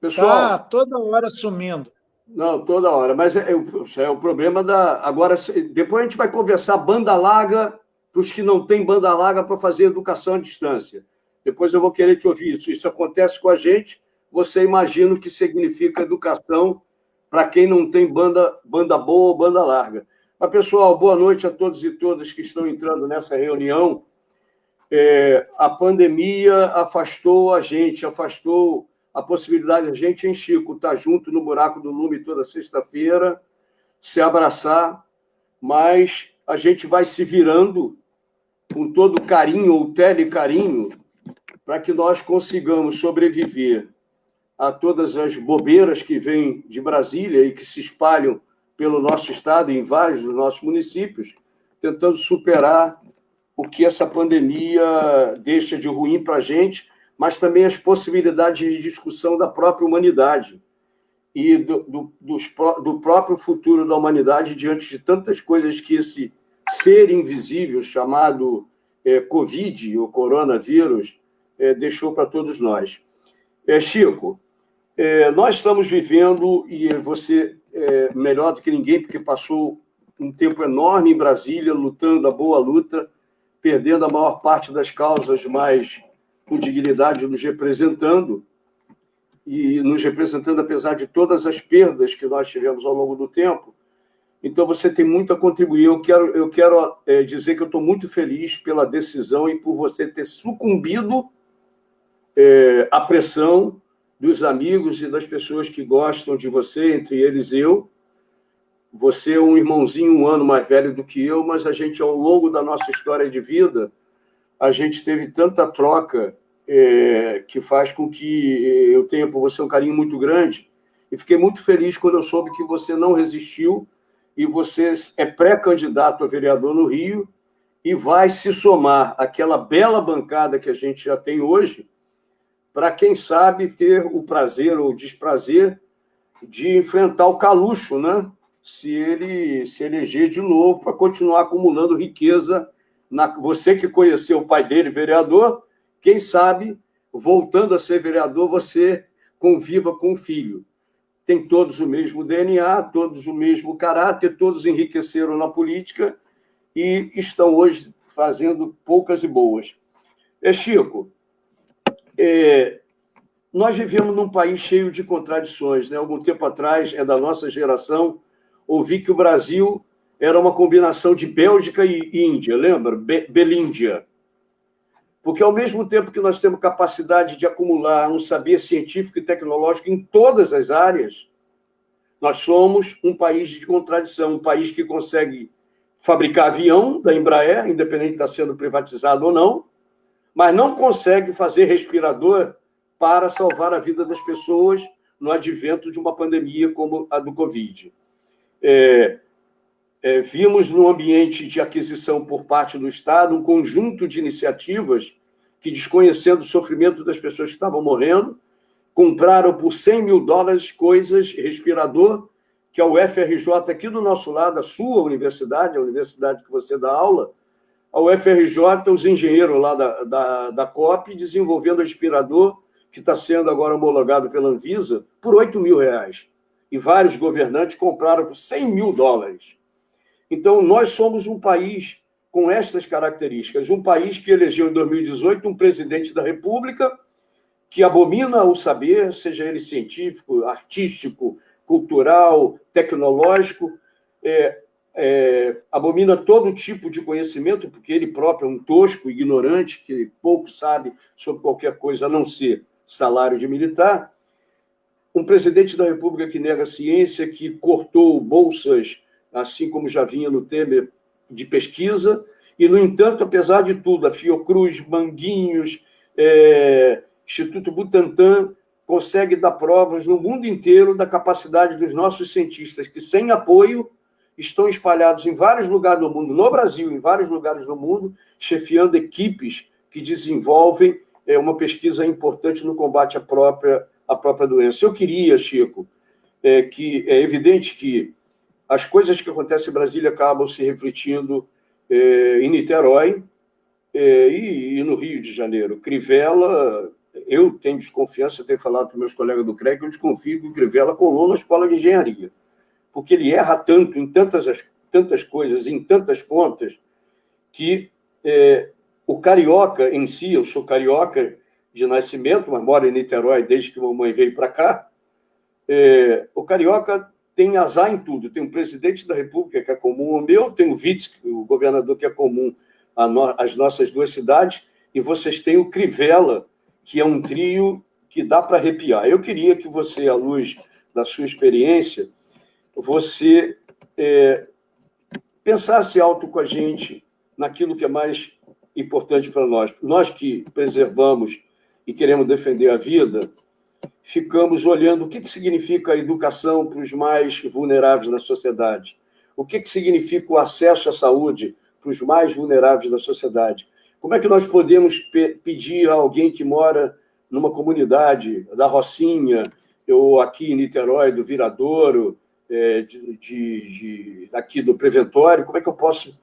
Pessoal, Tá toda hora sumindo. não, toda hora, mas é o problema da. Agora, depois a gente vai conversar banda larga para os que não têm banda larga para fazer educação à distância. Depois eu vou querer te ouvir isso. Isso acontece com a gente, você imagina o que significa educação para quem não tem banda boa ou banda larga. Mas, pessoal, boa noite a todos e todas que estão entrando nessa reunião. A pandemia afastou a gente, afastou a possibilidade de a gente, em Chico, estar junto no buraco do lume toda sexta-feira, se abraçar, mas a gente vai se virando com todo carinho ou telecarinho para que nós consigamos sobreviver a todas as bobeiras que vêm de Brasília e que se espalham pelo nosso estado, em vários dos nossos municípios, tentando superar o que essa pandemia deixa de ruim para a gente, mas também as possibilidades de discussão da própria humanidade e do próprio futuro da humanidade diante de tantas coisas que esse ser invisível chamado Covid, o coronavírus, deixou para todos nós. Chico, nós estamos vivendo, e você melhor do que ninguém, porque passou um tempo enorme em Brasília, lutando a boa luta, perdendo a maior parte das causas, mas com dignidade nos representando, e nos representando apesar de todas as perdas que nós tivemos ao longo do tempo. Então, você tem muito a contribuir. Eu quero dizer que eu estou muito feliz pela decisão e por você ter sucumbido à pressão dos amigos e das pessoas que gostam de você, entre eles eu. Você é um irmãozinho um ano mais velho do que eu, mas a gente, ao longo da nossa história de vida, a gente teve tanta troca que faz com que eu tenha por você um carinho muito grande. E fiquei muito feliz quando eu soube que você não resistiu e você é pré-candidato a vereador no Rio e vai se somar àquela bela bancada que a gente já tem hoje, para, quem sabe, ter o prazer ou o desprazer de enfrentar o Calucho, né? Se ele se eleger de novo para continuar acumulando riqueza. Você que conheceu o pai dele, vereador, quem sabe, voltando a ser vereador, você conviva com o filho. Tem todos o mesmo DNA, todos o mesmo caráter, todos enriqueceram na política e estão hoje fazendo poucas e boas. Chico, nós vivemos num país cheio de contradições, né? Algum tempo atrás, da nossa geração, ouvi que o Brasil era uma combinação de Bélgica e Índia, lembra? Belíndia. Porque, ao mesmo tempo que nós temos capacidade de acumular um saber científico e tecnológico em todas as áreas, nós somos um país de contradição, um país que consegue fabricar avião da Embraer, independente de estar sendo privatizado ou não, mas não consegue fazer respirador para salvar a vida das pessoas no advento de uma pandemia como a do Covid. Vimos no ambiente de aquisição por parte do Estado um conjunto de iniciativas que, desconhecendo o sofrimento das pessoas que estavam morrendo, compraram por $100 mil coisas, respirador, que a UFRJ, aqui do nosso lado, a sua universidade, a universidade que você dá aula, a UFRJ, os engenheiros lá da COP, desenvolvendo respirador, que está sendo agora homologado pela Anvisa, por R$8 mil. E vários governantes compraram por $100 mil. Então, nós somos um país com estas características, um país que elegeu em 2018 um presidente da República que abomina o saber, seja ele científico, artístico, cultural, tecnológico, abomina todo tipo de conhecimento, porque ele próprio é um tosco, ignorante, que pouco sabe sobre qualquer coisa a não ser salário de militar. Um presidente da República que nega a ciência, que cortou bolsas, assim como já vinha no Temer, de pesquisa, e, no entanto, apesar de tudo, a Fiocruz, Manguinhos, Instituto Butantan, consegue dar provas no mundo inteiro da capacidade dos nossos cientistas, que, sem apoio, estão espalhados em vários lugares do mundo, no Brasil, em vários lugares do mundo, chefiando equipes que desenvolvem uma pesquisa importante no combate à própria doença. Eu queria, Chico, que é evidente que as coisas que acontecem em Brasília acabam se refletindo em Niterói e no Rio de Janeiro. Crivella eu tenho desconfiança, tenho falado com meus colegas do CREC, eu desconfio que o Crivella colou na escola de engenharia, porque ele erra tanto em tantas coisas, em tantas contas, que o carioca em si, eu sou carioca de nascimento, mas moro em Niterói desde que mamãe veio para cá, o carioca tem azar em tudo. Tem um presidente da República que é comum ao meu, tem o vice, o governador, que é comum às nossas duas cidades, e vocês têm o Crivella, que é um trio que dá para arrepiar. Eu queria que você, à luz da sua experiência, você pensasse alto com a gente naquilo que é mais importante para nós. Nós que preservamos e queremos defender a vida, ficamos olhando o que significa a educação para os mais vulneráveis da sociedade, o que significa o acesso à saúde para os mais vulneráveis da sociedade. Como é que nós podemos pedir a alguém que mora numa comunidade da Rocinha, ou aqui em Niterói, do Viradouro, aqui do Preventório, como é que eu posso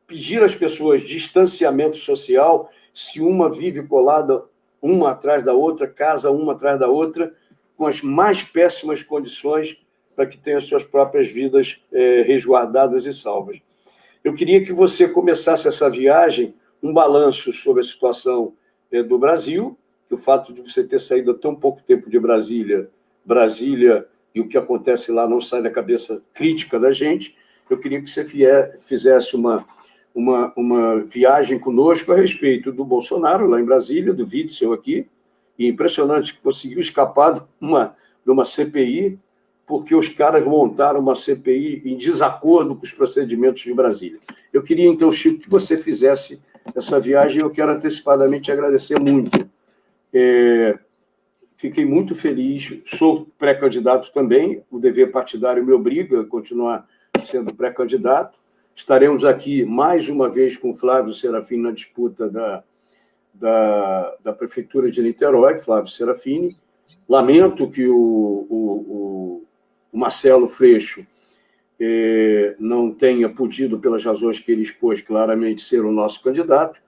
pedir às pessoas distanciamento social se uma vive colada uma atrás da outra, casa uma atrás da outra, com as mais péssimas condições para que tenham suas próprias vidas resguardadas e salvas. Eu queria que você começasse essa viagem, um balanço sobre a situação do Brasil, que o fato de você ter saído há tão pouco tempo de Brasília e o que acontece lá não sai da cabeça crítica da gente. Eu queria que você fizesse uma viagem conosco a respeito do Bolsonaro, lá em Brasília, do Witzel aqui, e impressionante que conseguiu escapar de uma CPI, porque os caras montaram uma CPI em desacordo com os procedimentos de Brasília. Eu queria, então, Chico, que você fizesse essa viagem, e eu quero antecipadamente agradecer muito. Fiquei muito feliz, sou pré-candidato também, o dever partidário me obriga a continuar sendo pré-candidato. Estaremos aqui mais uma vez com o Flávio Serafini na disputa da Prefeitura de Niterói, Flávio Serafini. Lamento que o Marcelo Freixo não tenha podido, pelas razões que ele expôs claramente, ser o nosso candidato,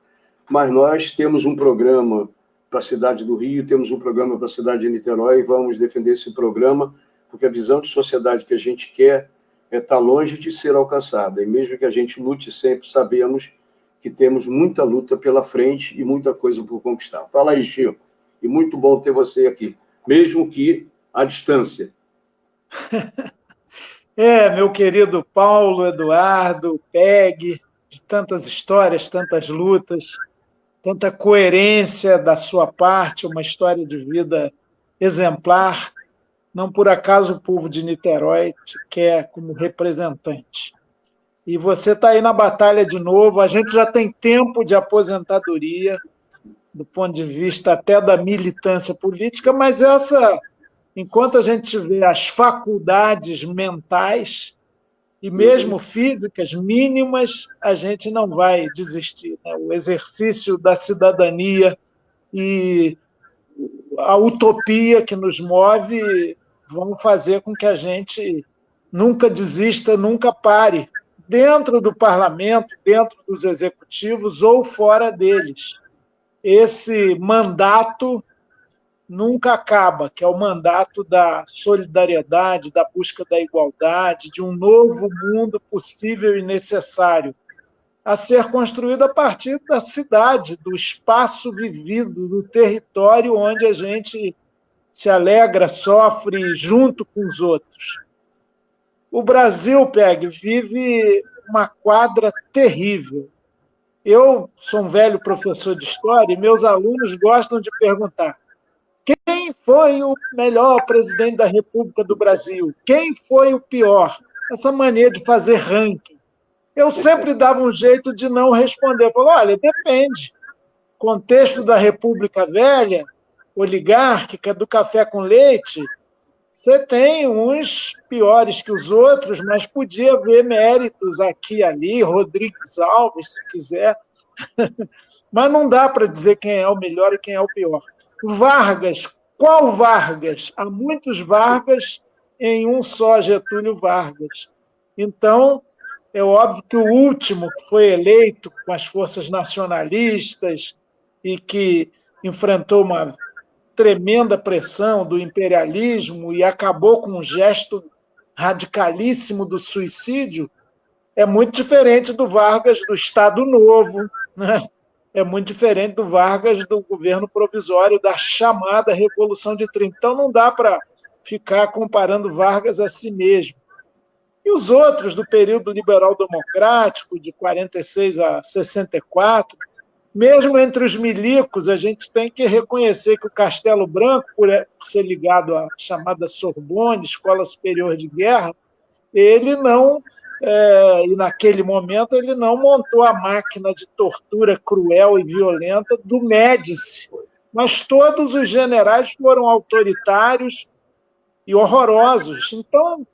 mas nós temos um programa para a cidade do Rio, temos um programa para a cidade de Niterói, e vamos defender esse programa, porque a visão de sociedade que a gente quer está longe de ser alcançada. E mesmo que a gente lute sempre, sabemos que temos muita luta pela frente e muita coisa por conquistar. Fala aí, Chico. E muito bom ter você aqui, mesmo que à distância. Meu querido Paulo, Eduardo, Peg, de tantas histórias, tantas lutas, tanta coerência da sua parte, uma história de vida exemplar. Não por acaso o povo de Niterói te quer como representante. E você está aí na batalha de novo. A gente já tem tempo de aposentadoria, do ponto de vista até da militância política, mas enquanto a gente tiver as faculdades mentais e mesmo físicas mínimas, a gente não vai desistir, né? O exercício da cidadania e a utopia que nos move vão fazer com que a gente nunca desista, nunca pare, dentro do parlamento, dentro dos executivos ou fora deles. Esse mandato nunca acaba, que é o mandato da solidariedade, da busca da igualdade, de um novo mundo possível e necessário, a ser construído a partir da cidade, do espaço vivido, do território onde a gente se alegra, sofre junto com os outros. O Brasil, Peg, vive uma quadra terrível. Eu sou um velho professor de história e meus alunos gostam de perguntar: quem foi o melhor presidente da República do Brasil? Quem foi o pior? Essa mania de fazer ranking. Eu sempre dava um jeito de não responder. Eu falava, olha, depende. Contexto da República Velha, oligárquica, do café com leite, você tem uns piores que os outros, mas podia haver méritos aqui e ali, Rodrigues Alves, se quiser. Mas não dá para dizer quem é o melhor e quem é o pior. Vargas, qual Vargas? Há muitos Vargas em um só Getúlio Vargas. Então, é óbvio que o último que foi eleito com as forças nacionalistas e que enfrentou uma tremenda pressão do imperialismo e acabou com um gesto radicalíssimo do suicídio, é muito diferente do Vargas do Estado Novo, né? É muito diferente do Vargas do governo provisório, da chamada Revolução de 30. Então, não dá para ficar comparando Vargas a si mesmo. E os outros do período liberal-democrático, de 46 a 64, mesmo entre os milicos, a gente tem que reconhecer que o Castelo Branco, por ser ligado à chamada Sorbonne, Escola Superior de Guerra, ele não, e naquele momento, ele não montou a máquina de tortura cruel e violenta do Médici, mas todos os generais foram autoritários e horrorosos. Então,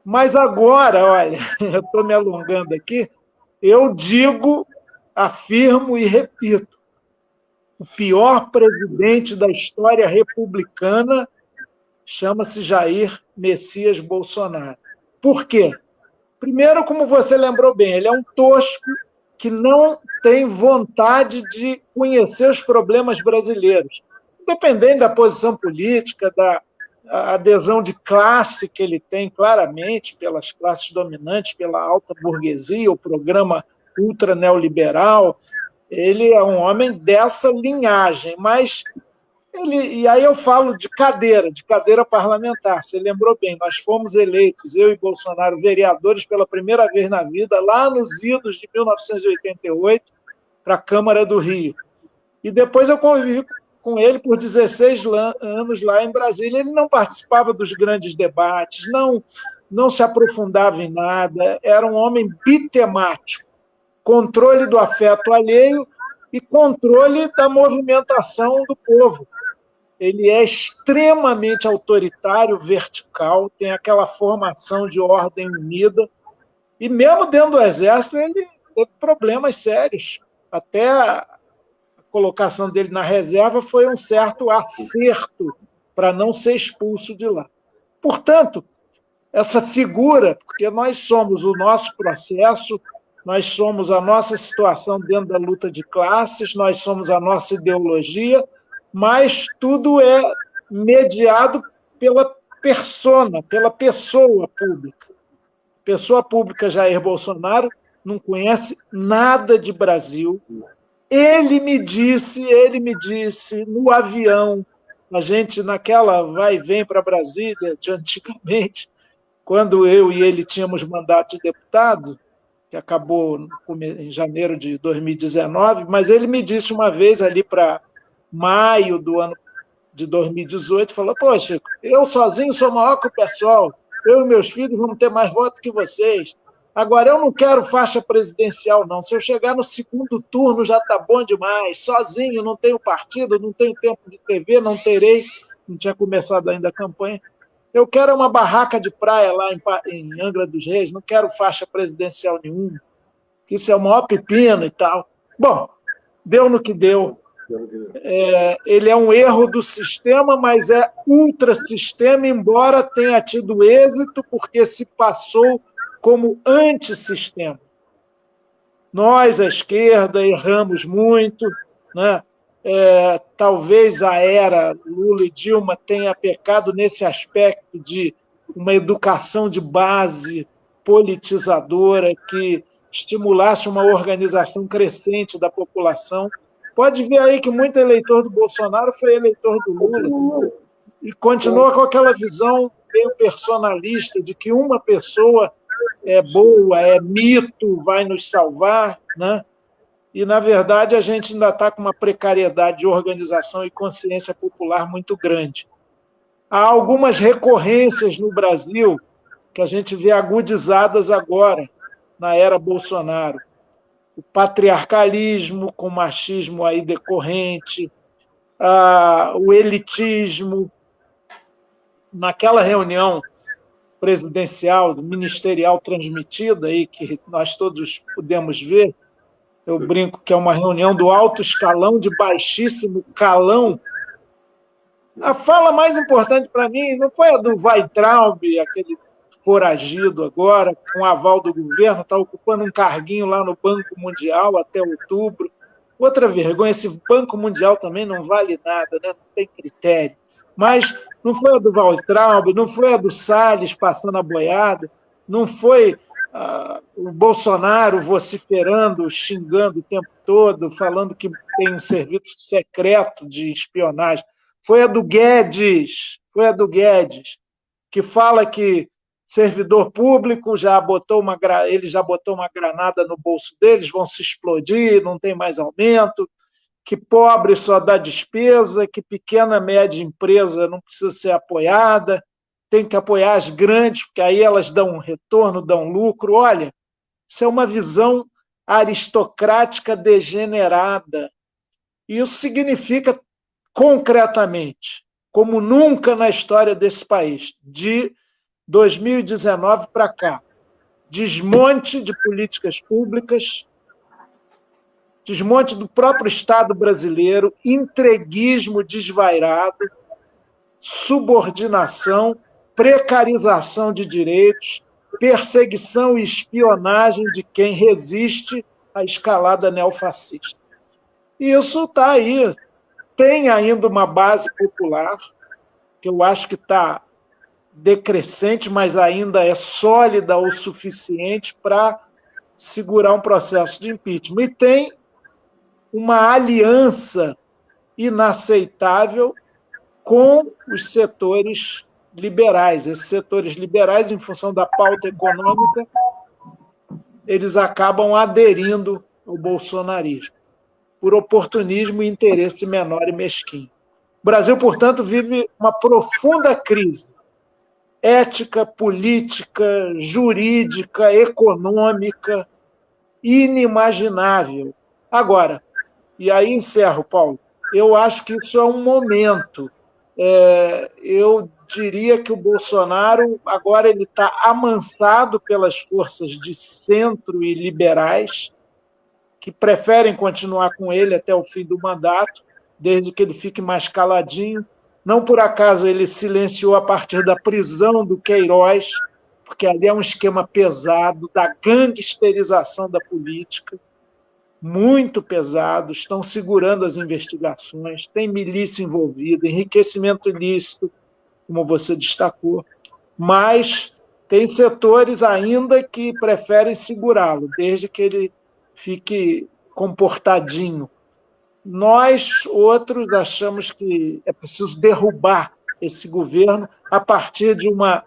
mas agora, olha, eu estou me alongando aqui, eu digo, afirmo e repito, o pior presidente da história republicana chama-se Jair Messias Bolsonaro. Por quê? Primeiro, como você lembrou bem, ele é um tosco que não tem vontade de conhecer os problemas brasileiros, independente da posição política, da adesão de classe que ele tem claramente pelas classes dominantes, pela alta burguesia, o programa ultra neoliberal. Ele é um homem dessa linhagem, mas e aí eu falo de cadeira parlamentar. Você lembrou bem, nós fomos eleitos, eu e Bolsonaro, vereadores pela primeira vez na vida, lá nos idos de 1988, para a Câmara do Rio. E depois eu convivi com ele por 16 anos lá em Brasília. Ele não participava dos grandes debates, não se aprofundava em nada, era um homem bitemático, controle do afeto alheio e controle da movimentação do povo. Ele é extremamente autoritário, vertical, tem aquela formação de ordem unida, e mesmo dentro do Exército ele teve problemas sérios. Até a colocação dele na reserva foi um certo acerto para não ser expulso de lá. Portanto, essa figura, porque nós somos o nosso processo, nós somos a nossa situação dentro da luta de classes, nós somos a nossa ideologia, mas tudo é mediado pela persona, pela pessoa pública. Pessoa pública Jair Bolsonaro não conhece nada de Brasil. Ele me disse no avião, a gente naquela vai e vem para Brasília de antigamente, quando eu e ele tínhamos mandato de deputado, que acabou em janeiro de 2019, mas ele me disse uma vez ali para maio do ano de 2018, falou, poxa, eu sozinho sou maior que o pessoal, eu e meus filhos vamos ter mais votos que vocês. Agora, eu não quero faixa presidencial, não. Se eu chegar no segundo turno, já está bom demais. Sozinho, não tenho partido, não tenho tempo de TV, não terei, não tinha começado ainda a campanha. Eu quero uma barraca de praia lá em Angra dos Reis, não quero faixa presidencial nenhuma, que isso é o maior pepino e tal. Bom, deu no que deu. Ele é um erro do sistema, mas é ultrasistema, embora tenha tido êxito, porque se passou como antissistema. Nós, a esquerda, erramos muito, né? Talvez a era Lula e Dilma tenha pecado nesse aspecto de uma educação de base politizadora que estimulasse uma organização crescente da população. Pode ver aí que muito eleitor do Bolsonaro foi eleitor do Lula e continua com aquela visão meio personalista de que uma pessoa é boa, é mito, vai nos salvar, né? E, na verdade, a gente ainda está com uma precariedade de organização e consciência popular muito grande. Há algumas recorrências no Brasil que a gente vê agudizadas agora, na era Bolsonaro. O patriarcalismo com machismo aí decorrente, o elitismo. Naquela reunião presidencial, ministerial transmitida, aí, que nós todos pudemos ver, eu brinco que é uma reunião do alto escalão, de baixíssimo calão. A fala mais importante para mim não foi a do Weintraub, aquele foragido agora, com aval do governo, está ocupando um carguinho lá no Banco Mundial até outubro. Outra vergonha, esse Banco Mundial também não vale nada, né? Não tem critério. Mas não foi a do Weintraub, não foi a do Salles passando a boiada, não foi o Bolsonaro vociferando, xingando o tempo todo, falando que tem um serviço secreto de espionagem. Foi a do Guedes, que fala que servidor público ele já botou uma granada no bolso deles, vão se explodir, não tem mais aumento, que pobre só dá despesa, que pequena, média empresa não precisa ser apoiada, tem que apoiar as grandes, porque aí elas dão um retorno, dão lucro. Olha, isso é uma visão aristocrática degenerada. Isso significa, concretamente, como nunca na história desse país, de 2019 para cá, desmonte de políticas públicas, desmonte do próprio Estado brasileiro, entreguismo desvairado, subordinação, precarização de direitos, perseguição e espionagem de quem resiste à escalada neofascista. E isso está aí. Tem ainda uma base popular, que eu acho que está decrescente, mas ainda é sólida o suficiente para segurar um processo de impeachment. E tem uma aliança inaceitável com os setores liberais. Esses setores liberais, em função da pauta econômica, eles acabam aderindo ao bolsonarismo, por oportunismo e interesse menor e mesquinho. O Brasil, portanto, vive uma profunda crise ética, política, jurídica, econômica, inimaginável. Agora, e aí encerro, Paulo, eu acho que isso é um momento. Eu diria que o Bolsonaro agora ele está amansado pelas forças de centro e liberais, que preferem continuar com ele até o fim do mandato, desde que ele fique mais caladinho. Não por acaso ele silenciou a partir da prisão do Queiroz, porque ali é um esquema pesado da gangsterização da política, muito pesado, estão segurando as investigações, tem milícia envolvida, enriquecimento ilícito, como você destacou, mas tem setores ainda que preferem segurá-lo, desde que ele fique comportadinho. Nós, outros, achamos que é preciso derrubar esse governo a partir de uma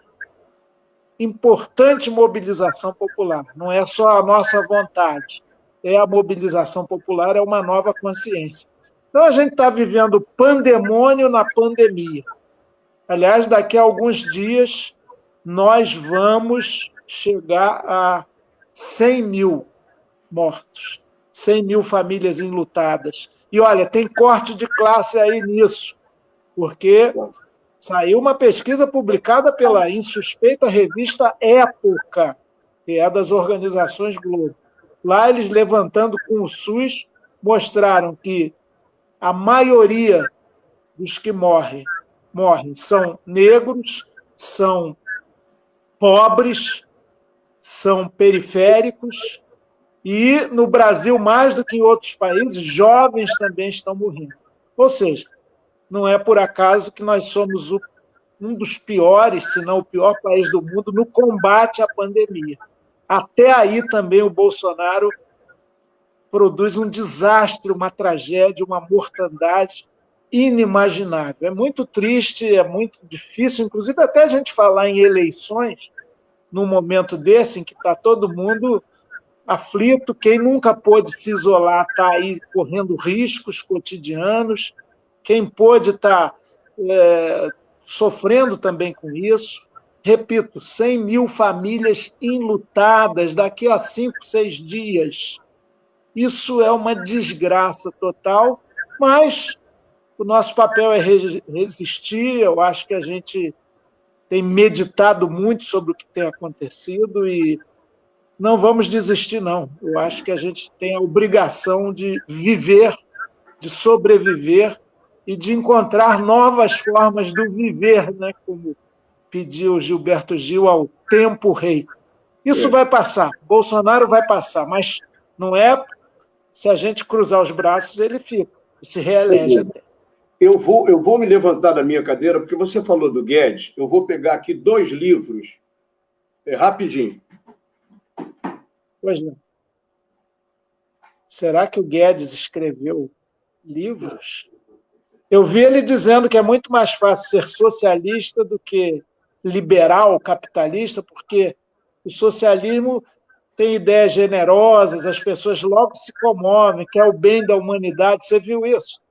importante mobilização popular. Não é só a nossa vontade, é a mobilização popular, é uma nova consciência. Então, a gente está vivendo pandemônio na pandemia. Aliás, daqui a alguns dias, nós vamos chegar a 100 mil mortos, 100 mil famílias enlutadas. E, olha, tem corte de classe aí nisso, porque saiu uma pesquisa publicada pela insuspeita revista Época, que é das organizações Globo. Lá, eles levantando com o SUS, mostraram que a maioria dos que morrem são negros, são pobres, são periféricos, e no Brasil, mais do que em outros países, jovens também estão morrendo. Ou seja, não é por acaso que nós somos um dos piores, se não o pior país do mundo no combate à pandemia. Até aí também o Bolsonaro produz um desastre, uma tragédia, uma mortandade inimaginável. É muito triste, é muito difícil, inclusive até a gente falar em eleições, num momento desse em que está todo mundo aflito, quem nunca pôde se isolar está aí correndo riscos cotidianos, quem pôde está sofrendo também com isso. Repito, 100 mil famílias enlutadas daqui a 5, 6 dias. Isso é uma desgraça total, mas o nosso papel é resistir. Eu acho que a gente tem meditado muito sobre o que tem acontecido e não vamos desistir, não. Eu acho que a gente tem a obrigação de viver, de sobreviver e de encontrar novas formas do viver, né? Como pediu Gilberto Gil ao tempo rei. Isso vai passar, Bolsonaro vai passar, mas não é Se a gente cruzar os braços, ele fica, se reelege até. Eu vou me levantar da minha cadeira, porque você falou do Guedes, eu vou pegar aqui 2 livros, rapidinho. Pois não. Será que o Guedes escreveu livros? Eu vi ele dizendo que é muito mais fácil ser socialista do que liberal, capitalista, porque o socialismo tem ideias generosas, as pessoas logo se comovem, quer o bem da humanidade. Você viu isso?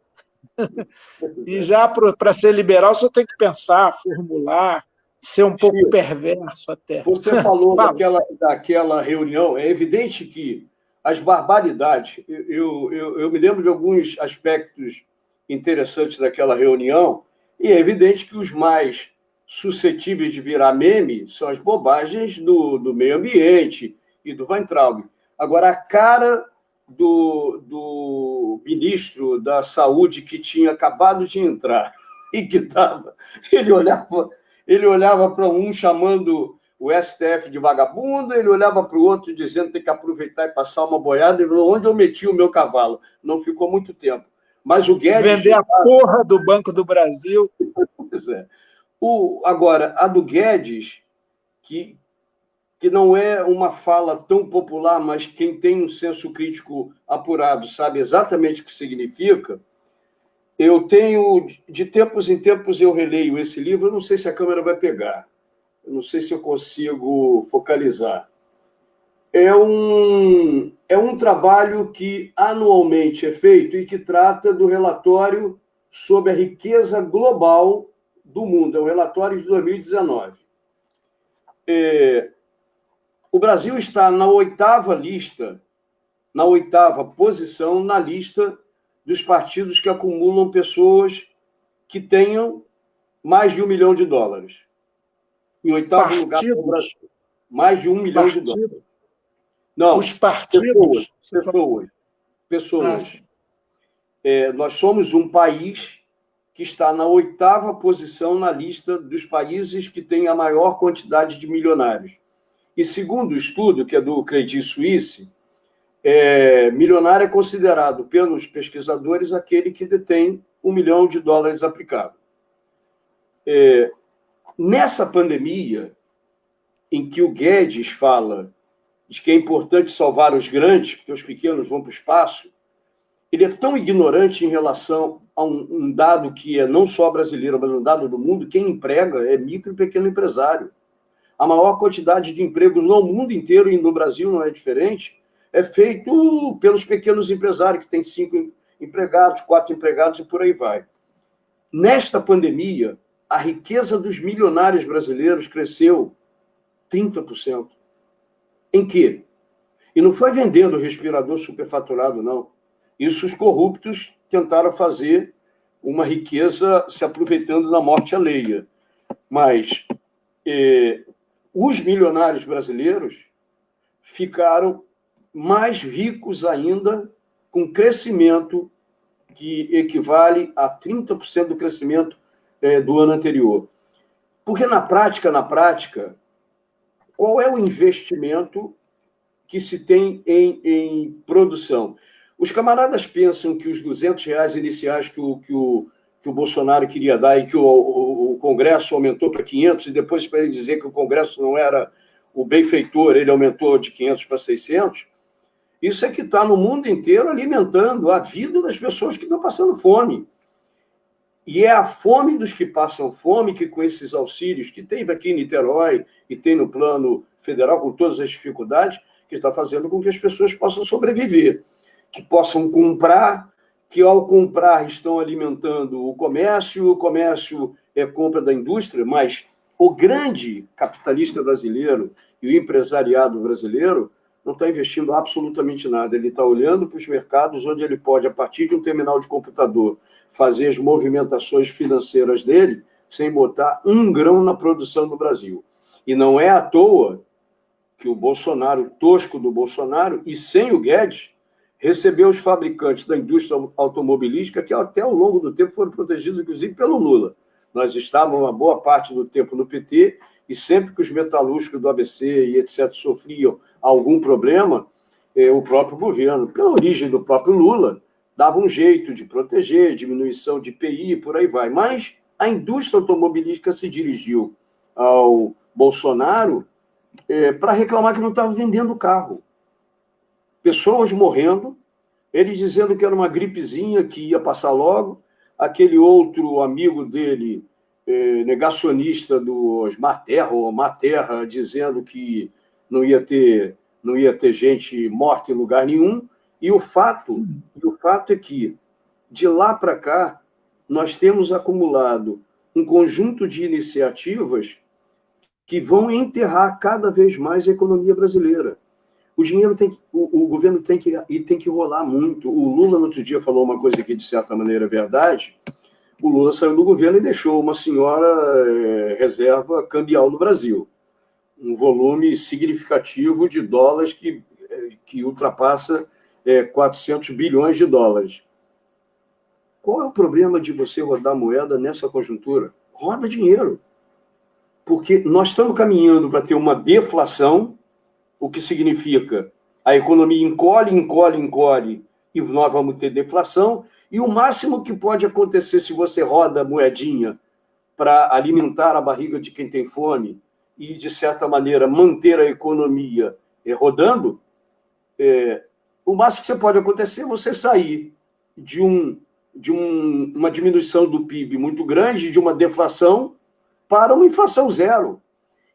E já para ser liberal, você tem que pensar, formular, ser um pouco perverso até. Você falou daquela reunião, é evidente que as barbaridades, eu me lembro de alguns aspectos interessantes daquela reunião, e é evidente que os mais suscetíveis de virar meme são as bobagens do meio ambiente e do Weintraub. Agora, a cara do ministro da Saúde que tinha acabado de entrar e que estava... Ele olhava para um chamando o STF de vagabundo, ele olhava para o outro dizendo que tem que aproveitar e passar uma boiada, e falou, onde eu meti o meu cavalo? Não ficou muito tempo. Mas o Guedes... Vender a porra do Banco do Brasil. Pois é. Agora, a do Guedes, que não é uma fala tão popular, mas quem tem um senso crítico apurado sabe exatamente o que significa. Eu tenho, de tempos em tempos, eu releio esse livro, eu não sei se a câmera vai pegar, eu não sei se eu consigo focalizar. É um trabalho que anualmente é feito e que trata do relatório sobre a riqueza global do mundo, é um relatório de 2019. O Brasil está na 8ª lista, na 8ª posição na lista dos partidos que acumulam pessoas que tenham mais de $1 milhão. Em 8º lugar, o Brasil, mais de $1 milhão. Não, os partidos. Pessoas. Nós somos um país que está na 8ª posição na lista dos países que têm a maior quantidade de milionários. E segundo o estudo, que é do Credit Suisse, milionário é considerado pelos pesquisadores aquele que detém $1 milhão aplicado. Nessa pandemia, em que o Guedes fala de que é importante salvar os grandes, porque os pequenos vão para o espaço, ele é tão ignorante em relação a um dado que é não só brasileiro, mas um dado do mundo. Quem emprega é micro e pequeno empresário. A maior quantidade de empregos no mundo inteiro, e no Brasil não é diferente, é feito pelos pequenos empresários, que têm 5 empregados, 4 empregados e por aí vai. Nesta pandemia, a riqueza dos milionários brasileiros cresceu 30%. Em quê? E não foi vendendo respirador superfaturado, não. Isso os corruptos tentaram fazer uma riqueza se aproveitando da morte alheia. Mas os milionários brasileiros ficaram mais ricos ainda, com crescimento que equivale a 30% do crescimento do ano anterior. Porque, na prática, qual é o investimento que se tem em produção? Os camaradas pensam que os R$200 iniciais que o Bolsonaro queria dar e que o Congresso aumentou para 500, e depois, para ele dizer que o Congresso não era o benfeitor, ele aumentou de 500 para 600, isso é que está no mundo inteiro alimentando a vida das pessoas que estão passando fome. E é a fome dos que passam fome que, com esses auxílios que tem aqui em Niterói e tem no plano federal, com todas as dificuldades, que está fazendo com que as pessoas possam sobreviver, que possam comprar, que ao comprar estão alimentando o comércio é compra da indústria, mas o grande capitalista brasileiro e o empresariado brasileiro não está investindo absolutamente nada. Ele está olhando para os mercados onde ele pode, a partir de um terminal de computador, fazer as movimentações financeiras dele sem botar um grão na produção do Brasil. E não é à toa que o Bolsonaro, tosco do Bolsonaro, e sem o Guedes, recebeu os fabricantes da indústria automobilística que até ao longo do tempo foram protegidos, inclusive, pelo Lula. Nós estávamos uma boa parte do tempo no PT e sempre que os metalúrgicos do ABC e etc. sofriam algum problema, o próprio governo, pela origem do próprio Lula, dava um jeito de proteger, diminuição de IPI, por aí vai. Mas a indústria automobilística se dirigiu ao Bolsonaro para reclamar que não estava vendendo carro. Pessoas morrendo, ele dizendo que era uma gripezinha que ia passar logo, aquele outro amigo dele, negacionista do Osmar Terra, ou Mar Terra, dizendo que não ia ter gente morta em lugar nenhum. E o fato é que, de lá para cá, nós temos acumulado um conjunto de iniciativas que vão enterrar cada vez mais a economia brasileira. O governo tem que rolar muito. O Lula, no outro dia, falou uma coisa que, de certa maneira, é verdade. O Lula saiu do governo e deixou uma senhora reserva cambial no Brasil. Um volume significativo de dólares que ultrapassa 400 bilhões de dólares. Qual é o problema de você rodar moeda nessa conjuntura? Roda dinheiro. Porque nós estamos caminhando para ter uma deflação, o que significa a economia encolhe, e nós vamos ter deflação, e o máximo que pode acontecer se você roda moedinha para alimentar a barriga de quem tem fome e, de certa maneira, manter a economia rodando, o máximo que você pode acontecer é você sair de uma diminuição do PIB muito grande, de uma deflação, para uma inflação zero.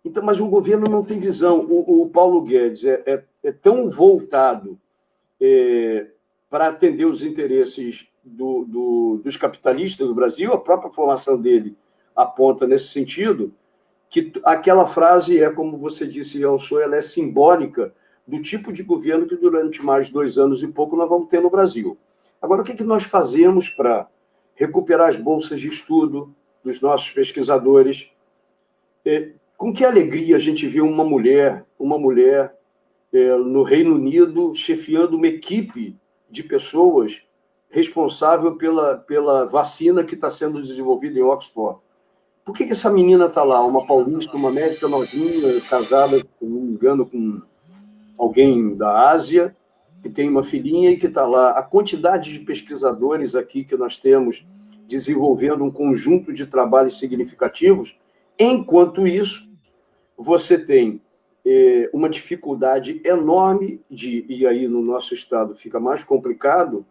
Então, mas o governo não tem visão. O Paulo Guedes é tão voltado para atender os interesses dos capitalistas do Brasil, a própria formação dele aponta nesse sentido, que aquela frase como você disse, Alço, ela é simbólica do tipo de governo que durante mais de 2 anos e pouco nós vamos ter no Brasil. Agora, o que nós fazemos para recuperar as bolsas de estudo dos nossos pesquisadores? Com que alegria a gente vê uma mulher no Reino Unido chefiando uma equipe de pessoas responsável pela vacina que está sendo desenvolvida em Oxford. Por que essa menina está lá? Uma paulista, uma médica novinha, casada, se não me engano, com alguém da Ásia, que tem uma filhinha e que está lá. A quantidade de pesquisadores aqui que nós temos desenvolvendo um conjunto de trabalhos significativos. Enquanto isso, você tem uma dificuldade enorme e aí no nosso estado fica mais complicado,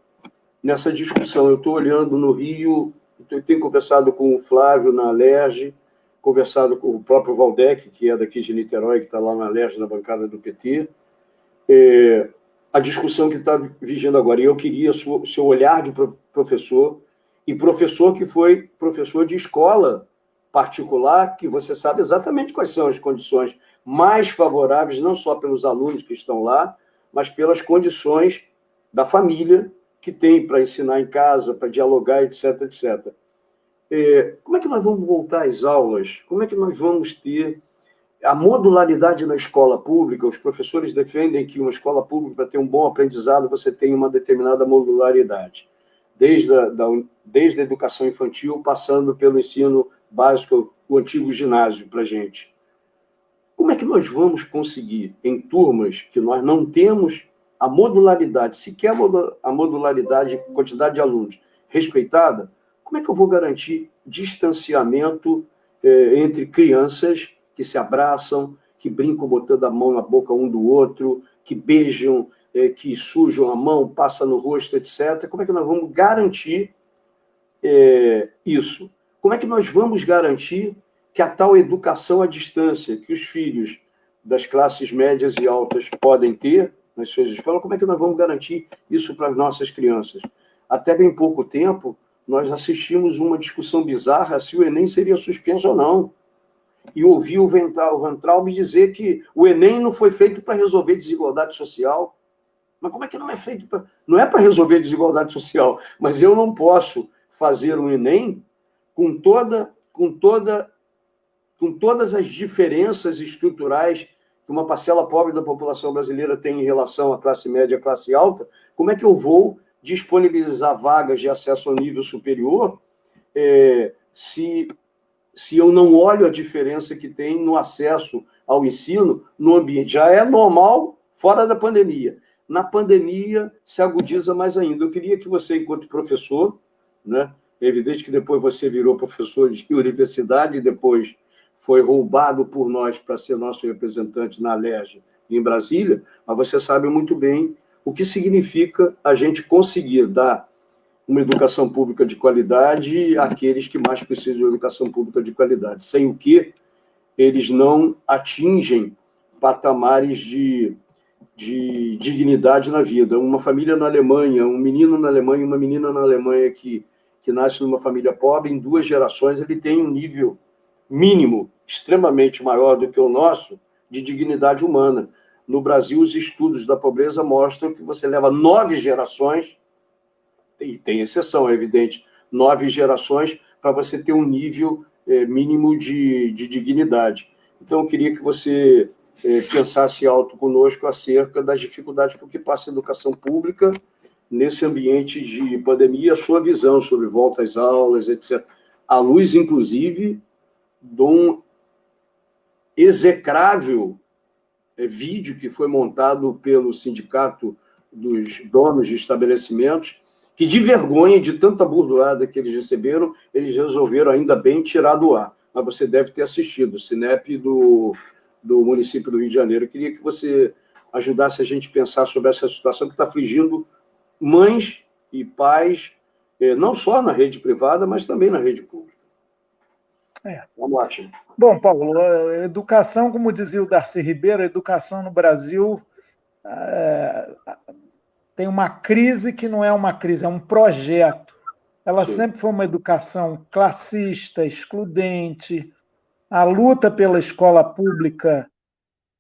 nessa discussão. Eu estou olhando no Rio, eu tenho conversado com o Flávio na Alerj, conversado com o próprio Valdec, que é daqui de Niterói, que está lá na Alerj, na bancada do PT, a discussão que está vigiando agora. E eu queria o seu olhar de professor, e professor que foi professor de escola particular, que você sabe exatamente quais são as condições mais favoráveis, não só pelos alunos que estão lá, mas pelas condições da família que tem para ensinar em casa, para dialogar, etc, etc. Como é que nós vamos voltar às aulas? Como é que nós vamos ter a modularidade na escola pública? Os professores defendem que uma escola pública, para ter um bom aprendizado, você tem uma determinada modularidade, desde a educação infantil, passando pelo ensino básico, o antigo ginásio, para a gente. Como é que nós vamos conseguir, em turmas que nós não temos a modularidade, sequer a modularidade, quantidade de alunos respeitada, como é que eu vou garantir distanciamento entre crianças que se abraçam, que brincam botando a mão na boca um do outro, que beijam, que sujam a mão, passam no rosto, etc. Como é que nós vamos garantir isso? Como é que nós vamos garantir que a tal educação à distância que os filhos das classes médias e altas podem ter nas suas escolas, como é que nós vamos garantir isso para as nossas crianças? Até bem pouco tempo, nós assistimos uma discussão bizarra se o Enem seria suspenso ou não. E ouvi o Weintraub dizer que o Enem não foi feito para resolver desigualdade social. Mas como é que não é feito para... Não é para resolver desigualdade social, mas eu não posso fazer um Enem com todas as diferenças estruturais que uma parcela pobre da população brasileira tem em relação à classe média e à classe alta. Como é que eu vou disponibilizar vagas de acesso ao nível superior se eu não olho a diferença que tem no acesso ao ensino no ambiente? Já é normal fora da pandemia. na pandemia se agudiza mais ainda. Eu queria que você, enquanto professor, né, é evidente que depois você virou professor de universidade, depois foi roubado por nós para ser nosso representante na Alerj em Brasília, mas você sabe muito bem o que significa a gente conseguir dar uma educação pública de qualidade àqueles que mais precisam de educação pública de qualidade, sem o que eles não atingem patamares de dignidade na vida. Uma família na Alemanha, um menino na Alemanha, uma menina na Alemanha que nasce numa família pobre, em 2 gerações, ele tem um nível mínimo extremamente maior do que o nosso de dignidade humana. No Brasil, os estudos da pobreza mostram que você leva 9 gerações, e tem exceção, é evidente, 9 gerações para você ter um nível mínimo de dignidade. Então, eu queria que você pensasse alto conosco acerca das dificuldades por que passa a educação pública nesse ambiente de pandemia, a sua visão sobre volta às aulas, etc. À luz, inclusive, de um execrável vídeo que foi montado pelo Sindicato dos Donos de Estabelecimentos, que, de vergonha de tanta burdoada que eles receberam, eles resolveram, ainda bem, tirar do ar. Mas você deve ter assistido, o Cinep do município do Rio de Janeiro. Eu queria que você ajudasse a gente a pensar sobre essa situação que está afligindo mães e pais, não só na rede privada, mas também na rede pública. Vamos lá, Chico. Bom, Paulo, a educação, como dizia o Darcy Ribeiro, a educação no Brasil tem uma crise que não é uma crise, é um projeto. Ela Sim. sempre foi uma educação classista, excludente. A luta pela escola pública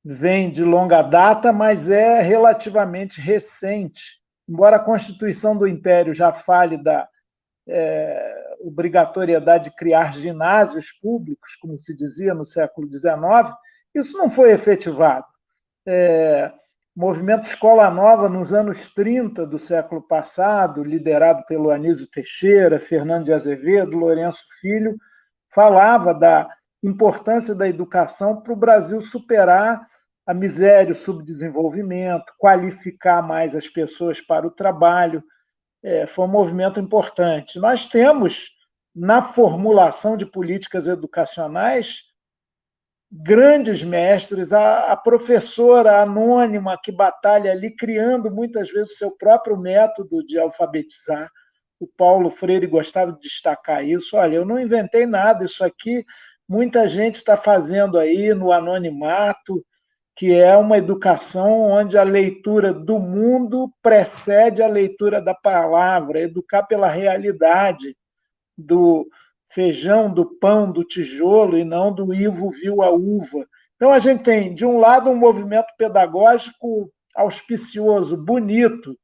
vem de longa data, mas é relativamente recente. Embora a Constituição do Império já fale da obrigatoriedade de criar ginásios públicos, como se dizia no século XIX, isso não foi efetivado. O movimento Escola Nova, nos anos 30 do século passado, liderado pelo Anísio Teixeira, Fernando de Azevedo, Lourenço Filho, falava da importância da educação para o Brasil superar a miséria, o subdesenvolvimento, qualificar mais as pessoas para o trabalho. Foi um movimento importante. Nós temos, na formulação de políticas educacionais, grandes mestres, a professora anônima que batalha ali, criando muitas vezes o seu próprio método de alfabetizar. O Paulo Freire gostava de destacar isso. Olha, eu não inventei nada, isso aqui muita gente está fazendo aí no anonimato, que é uma educação onde a leitura do mundo precede a leitura da palavra, educar pela realidade do feijão, do pão, do tijolo, e não do Ivo viu a uva. Então, a gente tem, de um lado, um movimento pedagógico auspicioso, bonito,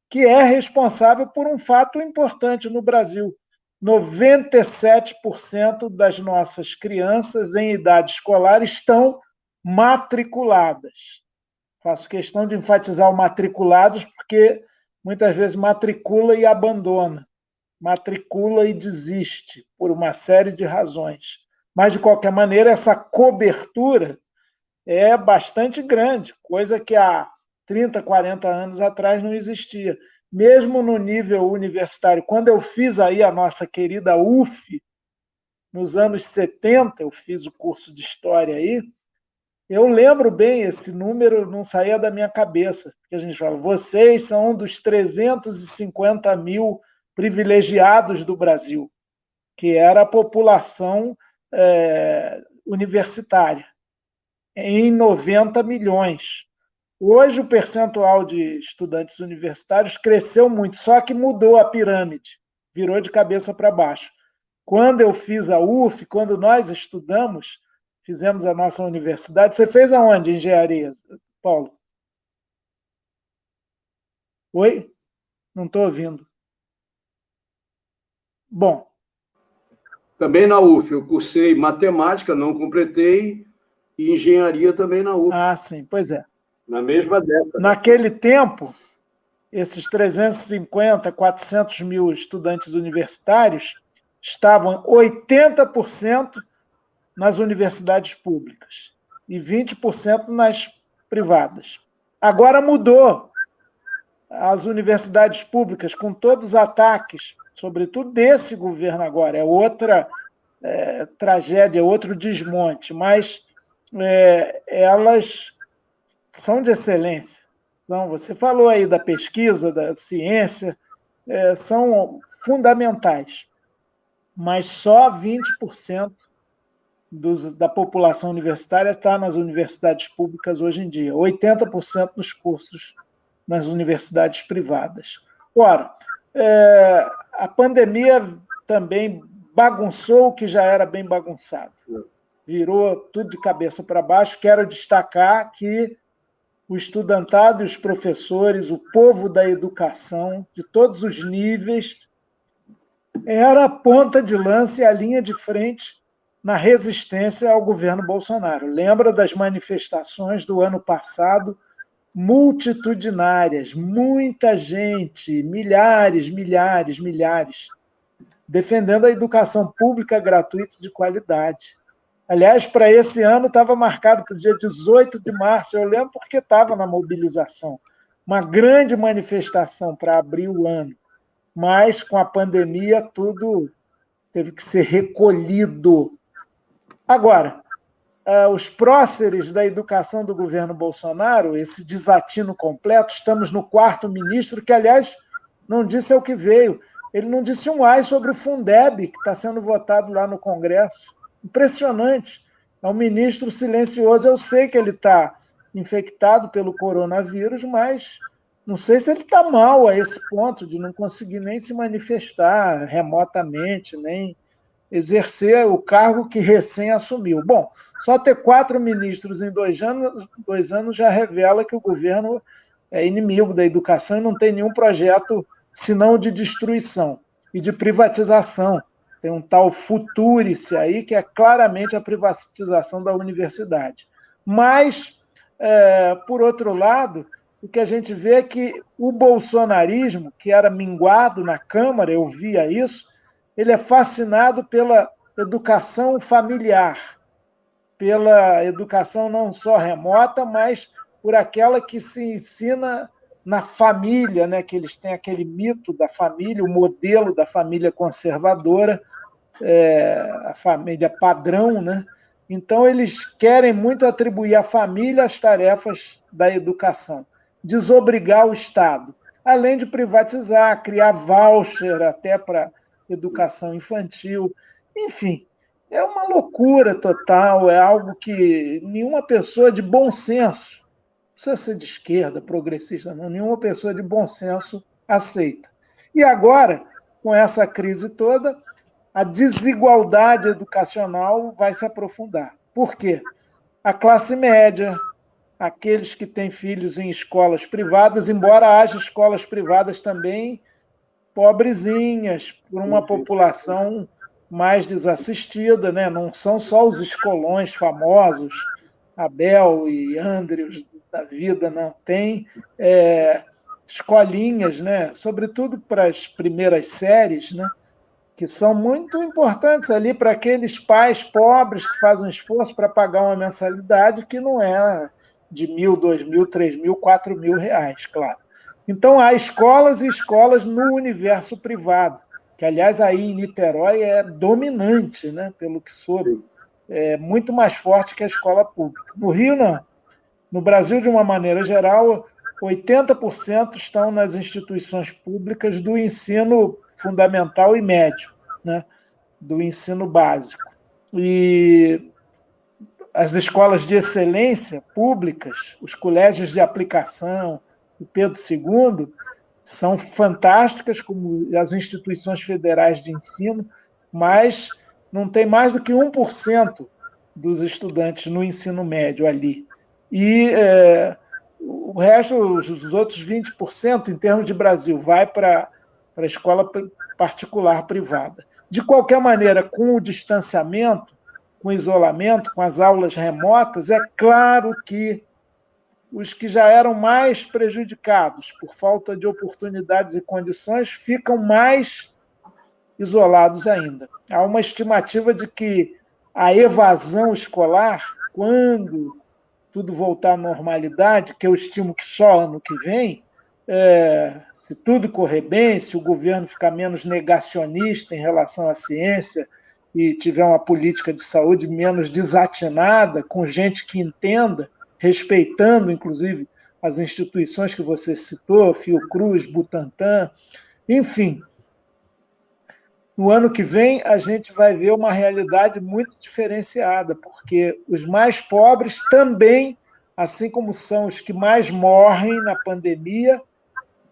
que é responsável por um fato importante no Brasil. 97% das nossas crianças em idade escolar estão matriculadas. Faço questão de enfatizar o matriculados, porque muitas vezes matricula e abandona, matricula e desiste, por uma série de razões. Mas, de qualquer maneira, essa cobertura é bastante grande, coisa que há 30, 40 anos atrás não existia. Mesmo no nível universitário, quando eu fiz aí a nossa querida UF, nos anos 70, eu fiz o curso de História aí, eu lembro bem, esse número não saía da minha cabeça, porque a gente fala, vocês são um dos 350 mil privilegiados do Brasil, que era a população universitária, em 90 milhões. Hoje, o percentual de estudantes universitários cresceu muito, só que mudou a pirâmide, virou de cabeça para baixo. Quando eu fiz a UF, quando nós estudamos, fizemos a nossa universidade. Você fez aonde, engenharia, Paulo? Oi? Não estou ouvindo. Bom. Também na UF, eu cursei matemática, não completei, e engenharia também na UF. Ah, sim, pois é. Na mesma década. Naquele tempo, esses 350, 400 mil estudantes universitários estavam 80% nas universidades públicas e 20% nas privadas. Agora mudou. as universidades públicas, com todos os ataques, sobretudo desse governo agora, é outra tragédia, outro desmonte, mas elas são de excelência. Então, você falou aí da pesquisa, da ciência, são fundamentais, mas só 20% da população universitária está nas universidades públicas hoje em dia, 80% nos cursos nas universidades privadas. Ora, a pandemia também bagunçou o que já era bem bagunçado. Virou tudo de cabeça para baixo. Quero destacar que o estudantado e os professores, o povo da educação, de todos os níveis, era a ponta de lança e a linha de frente na resistência ao governo Bolsonaro. Lembra das manifestações do ano passado, multitudinárias, muita gente, milhares, defendendo a educação pública gratuita de qualidade. Aliás, para esse ano estava marcado para o dia 18 de março, eu lembro porque estava na mobilização, uma grande manifestação para abrir o ano, mas com a pandemia tudo teve que ser recolhido. Agora, os próceres da educação do governo Bolsonaro, esse desatino completo, estamos no quarto ministro, que, aliás, não disse ao que veio. Ele não disse um ai sobre o Fundeb, que está sendo votado lá no Congresso. Impressionante. É um ministro silencioso. Eu sei que ele está infectado pelo coronavírus, mas não sei se ele está mal a esse ponto de não conseguir nem se manifestar remotamente, nem exercer o cargo que recém assumiu. Bom, só ter 4 ministros em 2 anos já revela que o governo é inimigo da educação e não tem nenhum projeto senão de destruição e de privatização. Tem um tal Futurice aí, que é claramente a privatização da universidade. Mas, por outro lado, o que a gente vê é que o bolsonarismo, que era minguado na Câmara, eu via isso, ele é fascinado pela educação familiar, pela educação não só remota, mas por aquela que se ensina na família, né? Que eles têm aquele mito da família, o modelo da família conservadora, a família padrão, né? Então, eles querem muito atribuir à família as tarefas da educação, desobrigar o Estado, além de privatizar, criar voucher até para educação infantil, enfim, é uma loucura total, é algo que nenhuma pessoa de bom senso, não precisa ser de esquerda, progressista, não, nenhuma pessoa de bom senso aceita. E agora, com essa crise toda, a desigualdade educacional vai se aprofundar. Por quê? A classe média, aqueles que têm filhos em escolas privadas, embora haja escolas privadas também pobrezinhas, por uma população mais desassistida, né? Não são só os escolões famosos, Abel e Andrews da vida, não. Tem escolinhas, né? Sobretudo para as primeiras séries, né? Que são muito importantes ali para aqueles pais pobres que fazem um esforço para pagar uma mensalidade que não é de 1.000, 2.000, 3.000, 4.000 reais, claro. Então, há escolas e escolas no universo privado, que, aliás, aí em Niterói é dominante, né, pelo que soube, é muito mais forte que a escola pública. No Rio, não. No Brasil, de uma maneira geral, 80% estão nas instituições públicas do ensino fundamental e médio, né, do ensino básico. E as escolas de excelência públicas, os colégios de aplicação, o Pedro II, são fantásticas, como as instituições federais de ensino, mas não tem mais do que 1% dos estudantes no ensino médio ali. E o resto, os outros 20%, em termos de Brasil, vai para a escola particular privada. De qualquer maneira, com o distanciamento, com o isolamento, com as aulas remotas, é claro que os que já eram mais prejudicados por falta de oportunidades e condições ficam mais isolados ainda. Há uma estimativa de que a evasão escolar, quando tudo voltar à normalidade, que eu estimo que só ano que vem, se tudo correr bem, se o governo ficar menos negacionista em relação à ciência e tiver uma política de saúde menos desatinada, com gente que entenda, respeitando, inclusive, as instituições que você citou, Fiocruz, Butantan, enfim. No ano que vem, a gente vai ver uma realidade muito diferenciada, porque os mais pobres também, assim como são os que mais morrem na pandemia,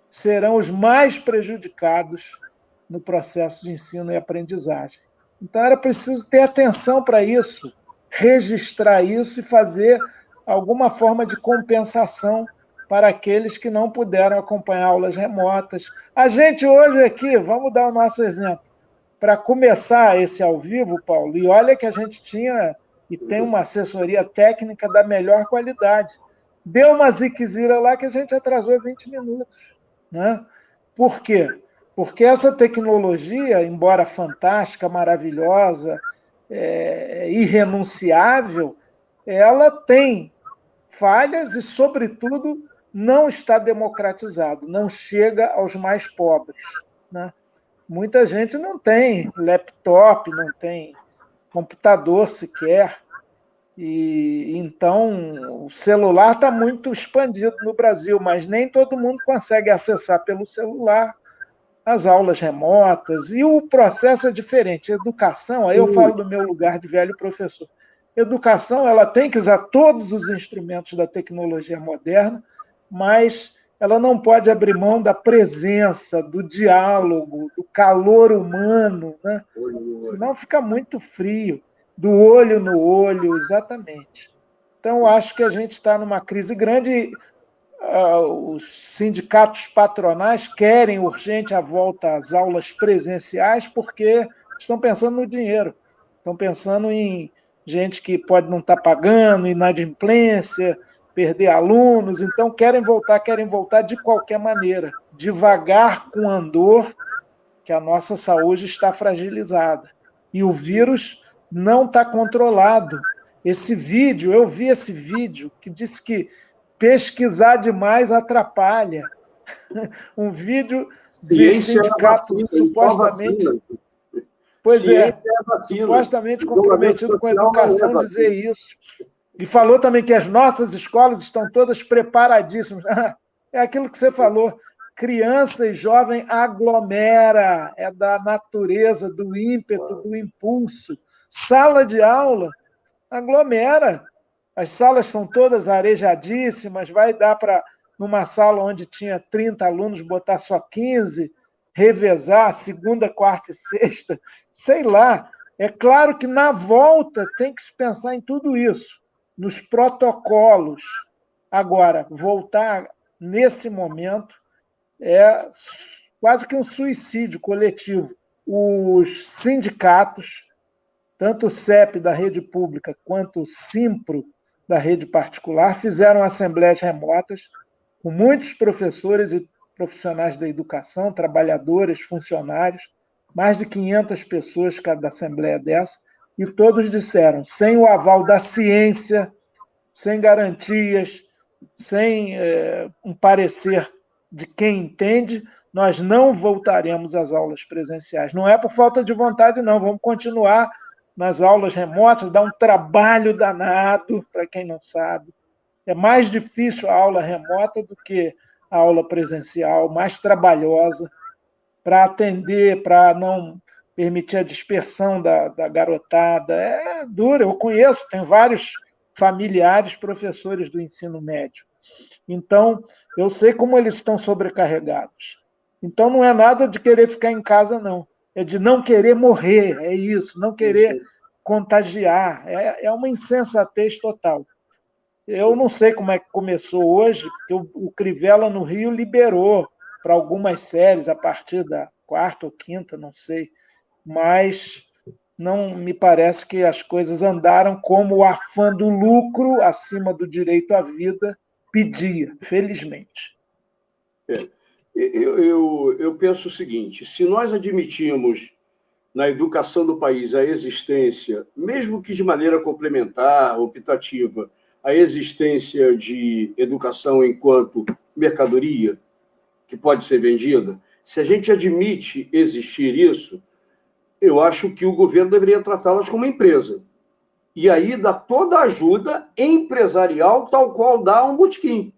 serão os mais prejudicados no processo de ensino e aprendizagem. Então, era preciso ter atenção para isso, registrar isso e fazer alguma forma de compensação para aqueles que não puderam acompanhar aulas remotas. A gente hoje aqui, vamos dar o nosso exemplo, para começar esse ao vivo, Paulo, e olha que a gente tinha e tem uma assessoria técnica da melhor qualidade. Deu uma ziquezira lá que a gente atrasou 20 minutos. Né? Por quê? Porque essa tecnologia, embora fantástica, maravilhosa, irrenunciável, ela tem falhas e, sobretudo, não está democratizado, não chega aos mais pobres. Né? Muita gente não tem laptop, não tem computador sequer. E então o celular está muito expandido no Brasil, mas nem todo mundo consegue acessar pelo celular as aulas remotas, e o processo é diferente. Educação, aí eu falo do meu lugar de velho professor. Educação, ela tem que usar todos os instrumentos da tecnologia moderna, mas ela não pode abrir mão da presença, do diálogo, do calor humano, né? Senão fica muito frio. Do olho no olho, exatamente. Então, acho que a gente está numa crise grande. Os sindicatos patronais querem urgente a volta às aulas presenciais porque estão pensando no dinheiro, estão pensando em gente que pode não estar pagando, inadimplência, perder alunos, então querem voltar de qualquer maneira, devagar, com andor, que a nossa saúde está fragilizada. E o vírus não está controlado. Eu vi esse vídeo que disse que pesquisar demais atrapalha. Um vídeo de sindicato supostamente... Pois é, supostamente comprometido com a educação dizer isso. E falou também que as nossas escolas estão todas preparadíssimas. É aquilo que você falou. Criança e jovem aglomera, é da natureza, do ímpeto, do impulso. Sala de aula aglomera. As salas são todas arejadíssimas, vai dar para, numa sala onde tinha 30 alunos, botar só 15, revezar segunda, quarta e sexta, sei lá. É claro que na volta tem que se pensar em tudo isso, nos protocolos. Agora, voltar nesse momento é quase que um suicídio coletivo. Os sindicatos, tanto o CEP da rede pública quanto o Simpro da rede particular, fizeram assembleias remotas com muitos professores e profissionais da educação, trabalhadores, funcionários, mais de 500 pessoas cada assembleia dessa, e todos disseram, sem o aval da ciência, sem garantias, sem um parecer de quem entende, nós não voltaremos às aulas presenciais. Não é por falta de vontade, não. Vamos continuar nas aulas remotas, dá um trabalho danado, para quem não sabe. É mais difícil a aula remota do que a aula presencial, mais trabalhosa, para atender, para não permitir a dispersão da garotada. É duro, eu conheço, tenho vários familiares professores do ensino médio. Então, eu sei como eles estão sobrecarregados. Então, não é nada de querer ficar em casa, não. É de não querer morrer, é isso, não querer contagiar. É uma insensatez total. Eu não sei como é que começou hoje, porque o Crivella no Rio liberou para algumas séries a partir da quarta ou quinta, não sei, mas não me parece que as coisas andaram como o afã do lucro acima do direito à vida pedia, felizmente. Eu penso o seguinte, se nós admitimos na educação do país a existência, mesmo que de maneira complementar, optativa, a existência de educação enquanto mercadoria, que pode ser vendida, se a gente admite existir isso, eu acho que o governo deveria tratá-las como empresa. E aí dá toda a ajuda empresarial, tal qual dá um botequim.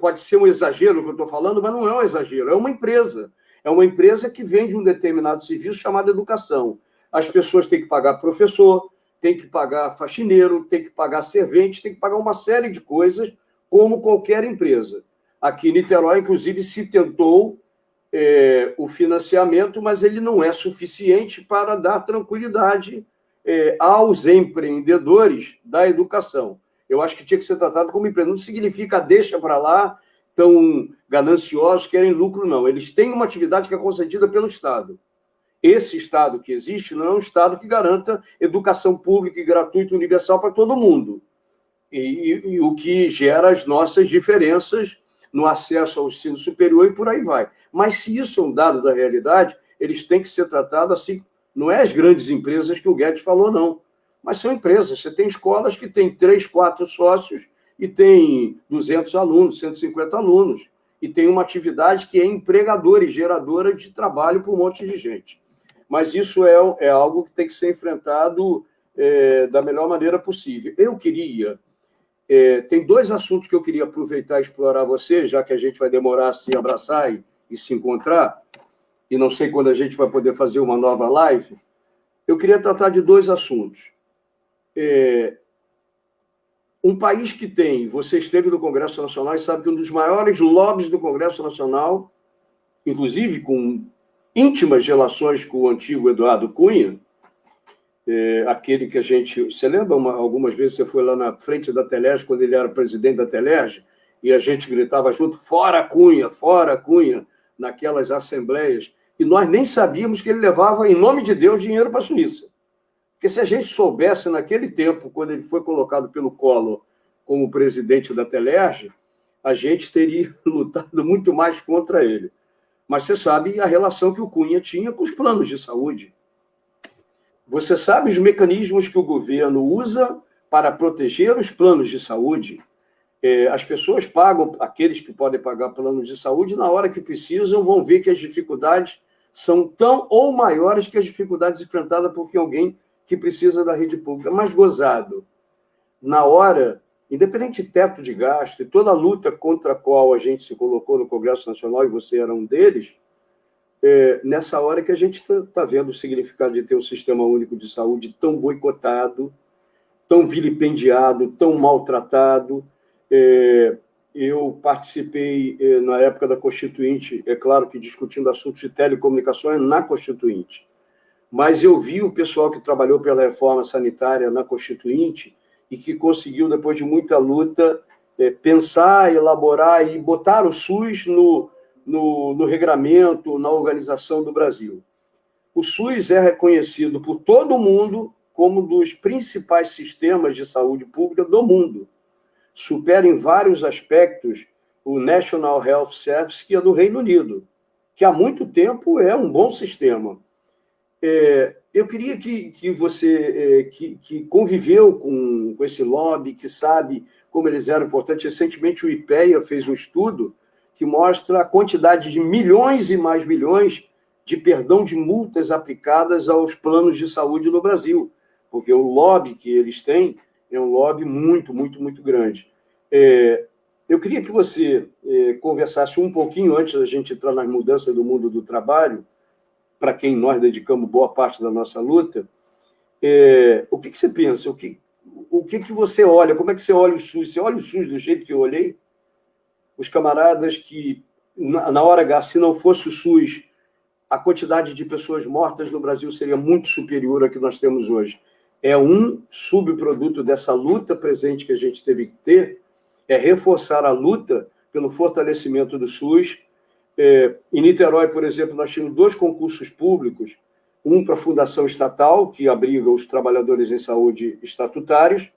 Pode ser um exagero o que eu estou falando, mas não é um exagero, é uma empresa. É uma empresa que vende um determinado serviço chamado educação. As pessoas têm que pagar professor, têm que pagar faxineiro, têm que pagar servente, têm que pagar uma série de coisas, como qualquer empresa. Aqui em Niterói, inclusive, se tentou o financiamento, mas ele não é suficiente para dar tranquilidade aos empreendedores da educação. Eu acho que tinha que ser tratado como empresa. Não significa deixa para lá, tão gananciosos, querem lucro, não. Eles têm uma atividade que é concedida pelo Estado. Esse Estado que existe não é um Estado que garanta educação pública e gratuita universal para todo mundo. E o que gera as nossas diferenças no acesso ao ensino superior e por aí vai. Mas se isso é um dado da realidade, eles têm que ser tratados assim. Não é as grandes empresas que o Guedes falou, não. Mas são empresas. Você tem escolas que têm 3, 4 sócios e tem 200 alunos, 150 alunos. E tem uma atividade que é empregadora e geradora de trabalho para um monte de gente. Mas isso é algo que tem que ser enfrentado da melhor maneira possível. Eu queria... tem 2 assuntos que eu queria aproveitar e explorar você, já que a gente vai demorar a se abraçar e se encontrar, e não sei quando a gente vai poder fazer uma nova live. Eu queria tratar de 2 assuntos. Um país que tem... Você esteve no Congresso Nacional e sabe que um dos maiores lobbies do Congresso Nacional, inclusive com íntimas relações com o antigo Eduardo Cunha, aquele que a gente... Você lembra, algumas vezes você foi lá na frente da Telerge, quando ele era presidente da Telerge, e a gente gritava junto, fora Cunha, naquelas assembleias, e nós nem sabíamos que ele levava, em nome de Deus, dinheiro para a Suíça. Porque se a gente soubesse, naquele tempo, quando ele foi colocado pelo Collor como presidente da Telerge, a gente teria lutado muito mais contra ele. Mas você sabe a relação que o Cunha tinha com os planos de saúde. Você sabe os mecanismos que o governo usa para proteger os planos de saúde. As pessoas pagam, aqueles que podem pagar planos de saúde, na hora que precisam, vão ver que as dificuldades são tão ou maiores que as dificuldades enfrentadas por alguém que precisa da rede pública. Mas gozado, na hora, independente de teto de gasto e toda a luta contra a qual a gente se colocou no Congresso Nacional, e você era um deles, nessa hora que a gente está vendo o significado de ter um sistema único de saúde tão boicotado, tão vilipendiado, tão maltratado. Eu participei, na época da Constituinte, é claro que discutindo assuntos de telecomunicações na Constituinte, mas eu vi o pessoal que trabalhou pela reforma sanitária na Constituinte e que conseguiu, depois de muita luta, pensar, elaborar e botar o SUS no regramento, na organização do Brasil. O SUS é reconhecido por todo mundo como um dos principais sistemas de saúde pública do mundo. Supera em vários aspectos o National Health Service, que é do Reino Unido, que há muito tempo é um bom sistema. Eu queria que você, que conviveu com esse lobby, que sabe como eles eram importantes. Recentemente, o IPEA fez um estudo que mostra a quantidade de milhões e mais milhões de perdão de multas aplicadas aos planos de saúde no Brasil, porque o lobby que eles têm é um lobby muito, muito, muito grande. Eu queria que você conversasse um pouquinho, antes da gente entrar nas mudanças do mundo do trabalho, para quem nós dedicamos boa parte da nossa luta. O que você pensa? O que você olha? Como é que você olha o SUS? Você olha o SUS do jeito que eu olhei? Os camaradas que, na hora H, se não fosse o SUS, a quantidade de pessoas mortas no Brasil seria muito superior à que nós temos hoje. É um subproduto dessa luta presente que a gente teve que ter, é reforçar a luta pelo fortalecimento do SUS. Em Niterói, por exemplo, nós tínhamos 2 concursos públicos, um para a Fundação Estatal, que abriga os trabalhadores em saúde estatutários,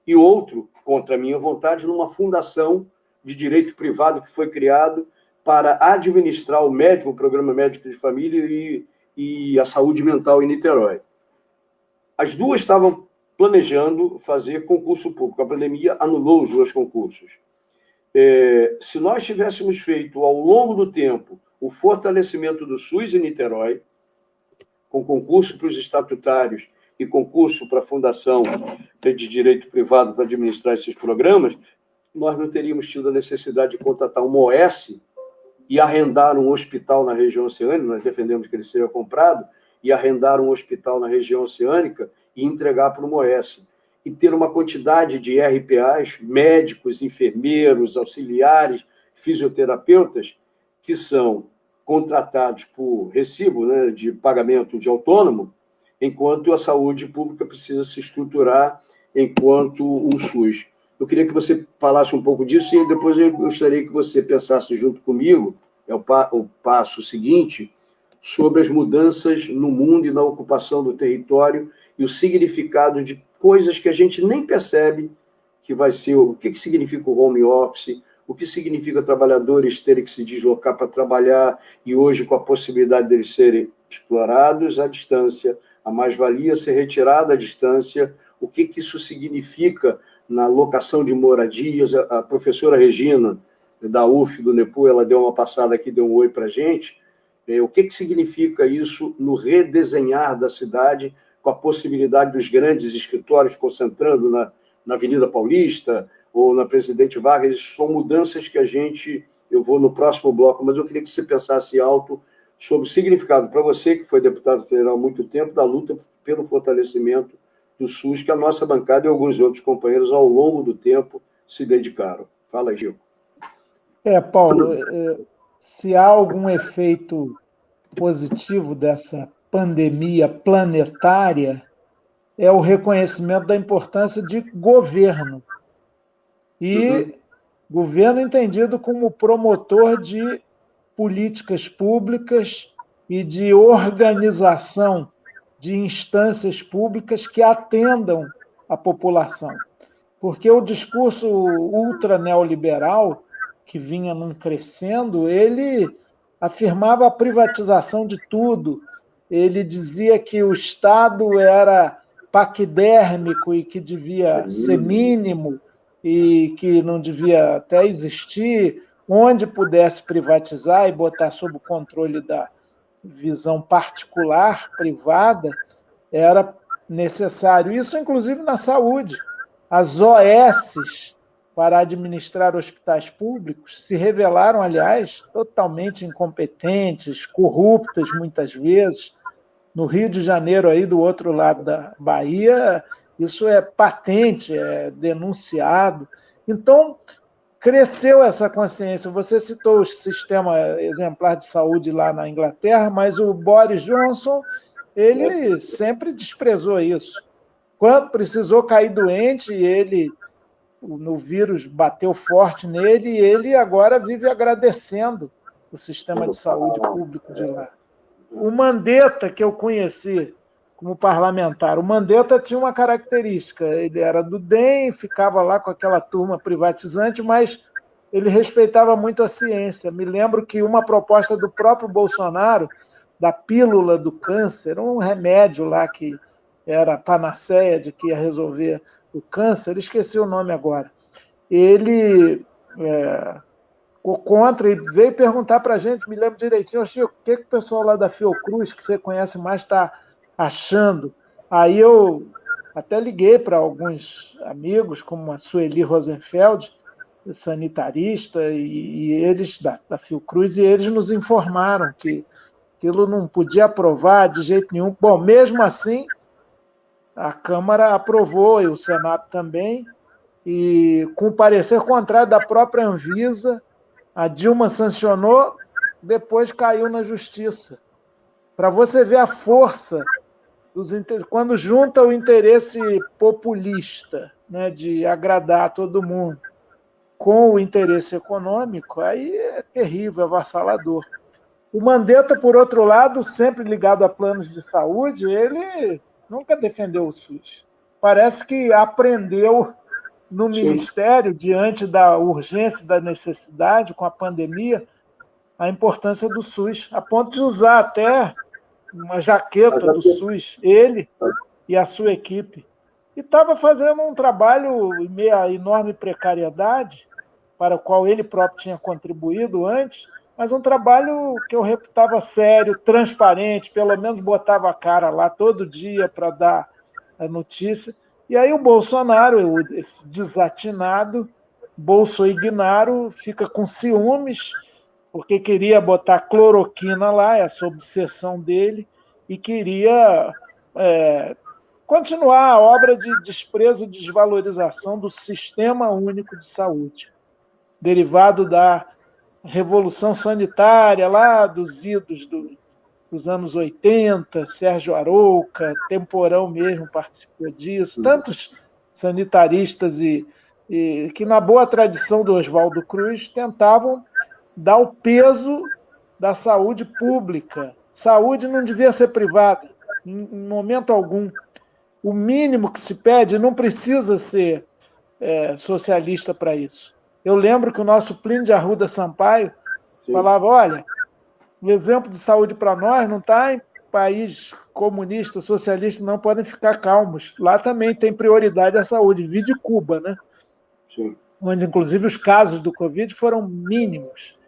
e outro, contra a minha vontade, numa fundação de direito privado que foi criado para administrar o programa médico de família e a saúde mental em Niterói. As 2 estavam planejando fazer concurso público. A pandemia anulou os 2 concursos. Se nós tivéssemos feito, ao longo do tempo, o fortalecimento do SUS em Niterói, com concurso para os estatutários e concurso para a Fundação de Direito Privado para administrar esses programas, nós não teríamos tido a necessidade de contratar uma OS e arrendar um hospital na região oceânica, nós defendemos que ele seja comprado, e arrendar um hospital na região oceânica e entregar para uma OS. E ter uma quantidade de RPAs, médicos, enfermeiros, auxiliares, fisioterapeutas, que são contratados por recibo, né, de pagamento de autônomo, enquanto a saúde pública precisa se estruturar enquanto o SUS. Eu queria que você falasse um pouco disso e depois eu gostaria que você pensasse junto comigo, o passo seguinte, sobre as mudanças no mundo e na ocupação do território e o significado de coisas que a gente nem percebe que vai ser, o que significa o home office, o que significa trabalhadores terem que se deslocar para trabalhar e hoje com a possibilidade deles serem explorados à distância, a mais-valia ser retirada à distância, o que isso significa na locação de moradias. A professora Regina, da UF, do NEPU, ela deu uma passada aqui, deu um oi para a gente. O que significa isso no redesenhar da cidade, com a possibilidade dos grandes escritórios concentrando na Avenida Paulista ou na Presidente Vargas? Isso são mudanças que eu vou no próximo bloco, mas eu queria que você pensasse alto sobre o significado, para você, que foi deputado federal há muito tempo, da luta pelo fortalecimento do SUS, que a nossa bancada e alguns outros companheiros, ao longo do tempo, se dedicaram. Fala aí, Gil. Paulo, se há algum efeito positivo dessa pandemia planetária, é o reconhecimento da importância de governo. E governo entendido como promotor de políticas públicas e de organização de instâncias públicas que atendam a população. Porque o discurso ultra-neoliberal, que vinha num crescendo, ele afirmava a privatização de tudo. Ele dizia que o Estado era paquidérmico e que devia ser mínimo e que não devia até existir, onde pudesse privatizar e botar sob o controle da visão particular, privada, era necessário. Isso, inclusive, na saúde. As OSs, para administrar hospitais públicos, se revelaram, aliás, totalmente incompetentes, corruptas, muitas vezes. No Rio de Janeiro, aí do outro lado da Bahia, isso é patente, é denunciado. Então, cresceu essa consciência. Você citou o sistema exemplar de saúde lá na Inglaterra, mas o Boris Johnson, ele sempre desprezou isso. Quando precisou cair doente, no vírus bateu forte nele, e ele agora vive agradecendo o sistema de saúde público de lá. O Mandetta, que eu conheci como parlamentar, o Mandetta tinha uma característica, ele era do DEM, ficava lá com aquela turma privatizante, mas ele respeitava muito a ciência. Me lembro que uma proposta do próprio Bolsonaro, da pílula do câncer, um remédio lá que era a panaceia de que ia resolver o câncer, esqueci o nome agora. Ele ficou contra e veio perguntar para a gente, me lembro direitinho, Chico, o que o pessoal lá da Fiocruz, que você conhece mais, está achando? Aí eu até liguei para alguns amigos, como a Sueli Rosenfeld, sanitarista, e eles da Fiocruz, e eles nos informaram que aquilo não podia aprovar de jeito nenhum. Bom, mesmo assim, a Câmara aprovou, e o Senado também, e com parecer contrário da própria Anvisa, a Dilma sancionou, depois caiu na Justiça. Para você ver a força quando junta o interesse populista, né, de agradar todo mundo, com o interesse econômico, aí é terrível, é avassalador. O Mandetta, por outro lado, sempre ligado a planos de saúde, ele nunca defendeu o SUS. Parece que aprendeu no Ministério, diante da urgência e da necessidade, com a pandemia, a importância do SUS, a ponto de usar até uma jaqueta do SUS, ele e a sua equipe. E estava fazendo um trabalho em meio à enorme precariedade, para o qual ele próprio tinha contribuído antes, mas um trabalho que eu reputava sério, transparente, pelo menos botava a cara lá todo dia para dar a notícia. E aí o Bolsonaro, esse desatinado, Bolso-Ignaro, fica com ciúmes, porque queria botar cloroquina lá, essa obsessão dele, e queria continuar a obra de desprezo e desvalorização do Sistema Único de Saúde, derivado da Revolução Sanitária, lá dos idos dos anos 80, Sérgio Arouca, Temporão mesmo participou disso, tantos sanitaristas e que, na boa tradição do Oswaldo Cruz, tentavam dar o peso da saúde pública. Saúde não devia ser privada, em momento algum. O mínimo que se pede não precisa ser socialista para isso. Eu lembro que o nosso Plínio de Arruda Sampaio falava, olha, o exemplo de saúde para nós não está em país comunista, socialista, não podem ficar calmos. Lá também tem prioridade a saúde, vide Cuba, né? Sim. Onde, inclusive, os casos do Covid foram mínimos